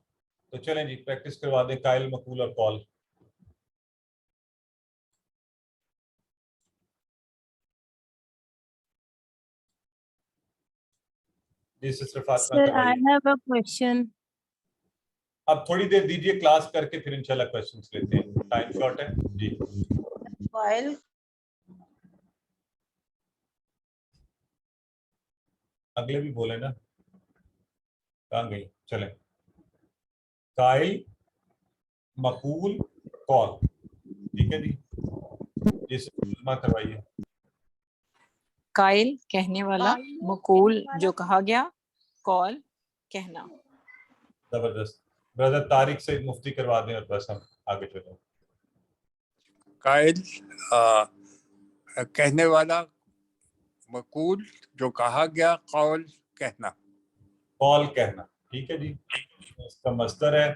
تو چلیں جی پریکٹس کروا دیں قائل، مقول اور قول. جی سسٹر فاطمہ Sir, I کرائیے. have a question. اب تھوڑی دیر دیجئے کلاس کر کے پھر انشاءاللہ کویسچنز لیتے ہیں، ٹائم شارٹ ہے جی. فاعل اگلے بھی بولے نا، کہاں گئی؟ چلیں قائل، مقول، قول. ٹھیک ہے جی، جی سلمہ کروائیے. قائل کہنے والا، مقول جو کہا گیا، قول کہنا. زبردست. بردر طارق سے مفتی کروا دیں اور بس ہم آگے چلیں. قائل کہنے والا، مقول جو کہا گیا، قول کہنا. قول کہنا، ٹھیک ہے جی. اس کا مصدر ہے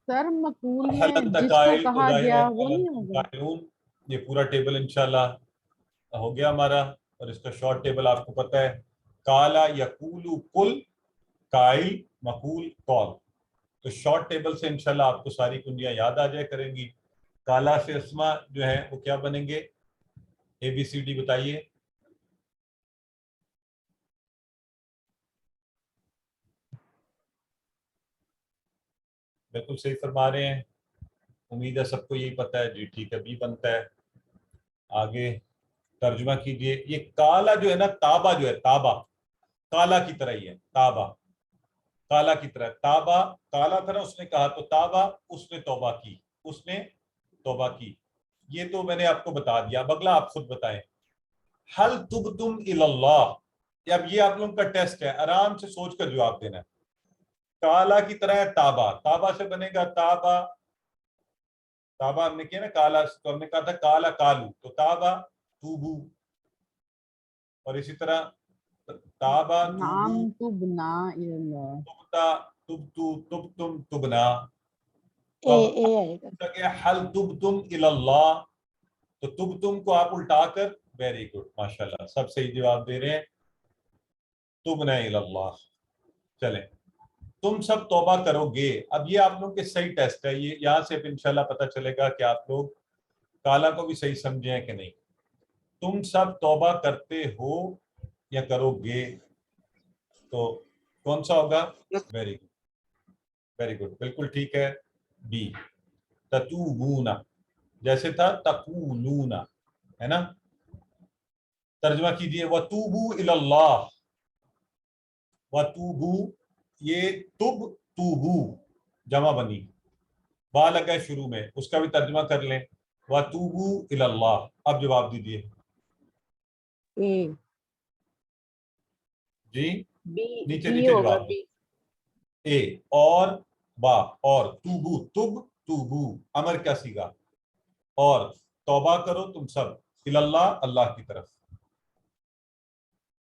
سر مقول میں حلت جس کو قائل، کہا ظاہر گیا ہے وہ نہیں ہوگا. قائلون. یہ پورا ٹیبل انشاءاللہ ہو گیا ہمارا، اور اس کا شارٹ ٹیبل آپ کو پتہ ہے. قالا یقول قل، قائل، مقول، قول. تو شارٹ ٹیبل سے انشاءاللہ آپ کو ساری کنجیاں یاد آ جائے کریں گی. کالا سے اسما جو ہے وہ کیا بنیں گے؟ اے بی سی ڈی بتائیے. بالکل صحیح فرما رہے ہیں، امید ہے سب کو یہی پتہ ہے. جی ٹھیک ہے، بی بنتا ہے. آگے ترجمہ کیجئے. یہ کالا جو ہے نا، تابا جو ہے، تابا کالا کی طرح ہی ہے. تابا کالا کی طرح. تابا کالا تھا نا، اس نے کہا تو تابا اس نے توبہ کی، اس نے توبہ کی. یہ تو میں نے آپ کو بتا دیا. اب اگلا آپ خود بتائیں. حل تبتم الی اللہ. اب یہ آپ لوگوں کا ٹیسٹ ہے، آرام سے سوچ کر جواب دینا ہے. کالا کی طرح ہے تابا، تابا سے بنے گا تابا. تابا ہم نے کیا نا کالا، تو ہم نے کہا تھا کالا کالو، تو تابا توبو. اور اسی طرح تابا نعم توبو، تبنا الی اللہ. تبتا، تبتو، تبتم، تبنا. تو اب حل تبتم الی اللہ، تو تبتم کو آپ الٹا کر، ویری گڈ ماشاءاللہ سب صحیح جواب دے رہے ہیں. تبنا الی اللہ. چلیں تم سب توبہ کرو گے. اب یہ آپ لوگوں کے صحیح ٹیسٹ ہے. یہ یہاں سے انشاءاللہ پتہ چلے گا کہ آپ لوگ کالا کو بھی صحیح سمجھے ہیں کہ نہیں. تم سب توبہ کرتے ہو یا کرو گے، تو کون سا ہوگا؟ ویری گڈ، ویری گڈ، بالکل ٹھیک ہے. بی. تتوبون جیسے تھا تقولون، ہے نا. ترجمہ کیجئے وتوبوا الی اللہ. وتوبوا، یہ تب توبو جمع بنی، با لگا شروع میں، اس کا بھی ترجمہ کر لیں. وتوبوا الی اللہ. اب جواب دیجئے جی، نیچے نیچے جواب دیں. اے اور با اور توبو، تب توبو امر کا صیغہ، اور توبہ کرو تم سب، الی اللہ اللہ کی طرف.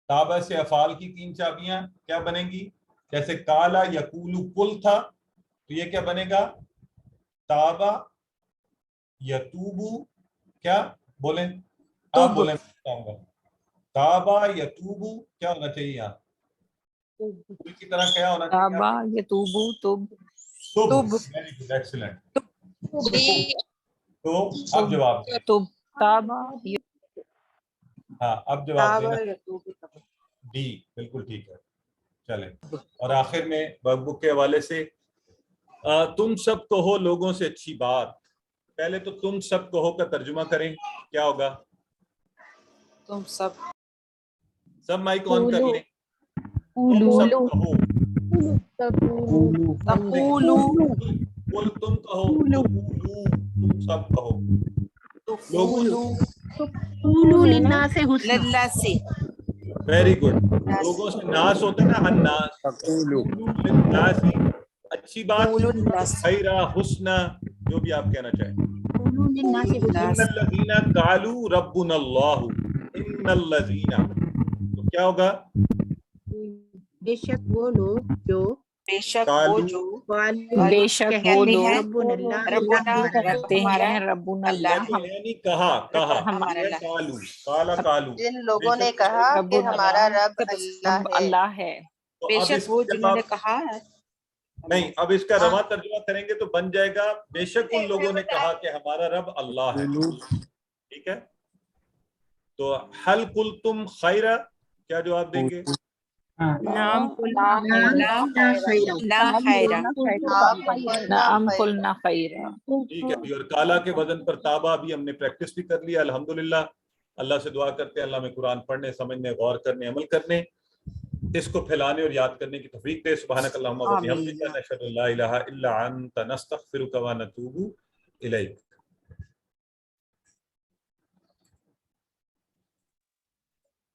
تابع سے افعال کی 3 چابیاں کیا بنیں گی؟ جیسے کالا یقول قل تھا، تو یہ کیا بنے گا؟ تابا یتوبو. کیا بولیں آپ؟ بولیں تابا یتوبو. کیا ہونا چاہیے یہاں؟ قل کی طرح کیا ہونا چاہیے؟ تابا یتوبو تب. تب. Very good, excellent. تو اب جواب دیں. تب تابا ہاں اب جواب تاب دینا. یتوب کرو. ڈی بالکل ٹھیک ہے. چلیں اور آخر میں ورک بک کے حوالے سے تم سب کہو لوگوں سے اچھی بات. پہلے تو تم سب کہو کا ترجمہ کریں, کیا ہوگا؟ تم سب مائک آن کر لیں. تم قولوا سب کہو. تقولو قل تم کہو. تقولو تم سب کہو. لوگوں قولوا للناس حسنا. للناسی ویری گڈ. لوگوں سے ناس ہوتا ہے نا, الناس. تقولوا للناس اچھی بات, قولوا للناس خیرہ, حسنا, جو بھی آپ کہنا چاہیں. قولوا للناس حسنا. ان الذین قالوا ربنا اللہ. ان الذین, تو کیا ہوگا؟ بے شک وہ لوگ جو بے شک وہ قالوا جو بے شک وہ کہتے لوگ ہیں ربنا اللہ ربنا کہتے ہمارا ہیں ربنا اللہ اللہ, یعنی کہا ہمارا اللہ. قالوا قال قالوا. جن لوگوں نے کہا کہ ربنا ہمارا اللہ رب اللہ ہے. اللہ ہے. تو بے اب شک اس وہ کا جنہوں نے جواب کہا نہیں, اب اس کا رواں ترجمہ کریں گے تو بن جائے گا بے شک ان لوگوں نے کہا کہ ہمارا رب اللہ ہے. ٹھیک ہے, تو حل قلتم خیرہ, کیا جواب دیں گے؟ نام لا خیرہ نعم قلنا خیرا. ٹھیک ہے. اور کالا کے وزن پر تابا بھی ہم نے پریکٹس بھی کر لیا الحمدللہ. اللہ سے دعا کرتے ہیں اللہ میں قرآن پڑھنے, سمجھنے, غور کرنے, عمل کرنے, اس کو پھیلانے اور یاد کرنے کی توفیق دے. سبحانک اللہم و بحمدک نشہد ان لا الہ الا انت نستغفرک و نتوب الیک.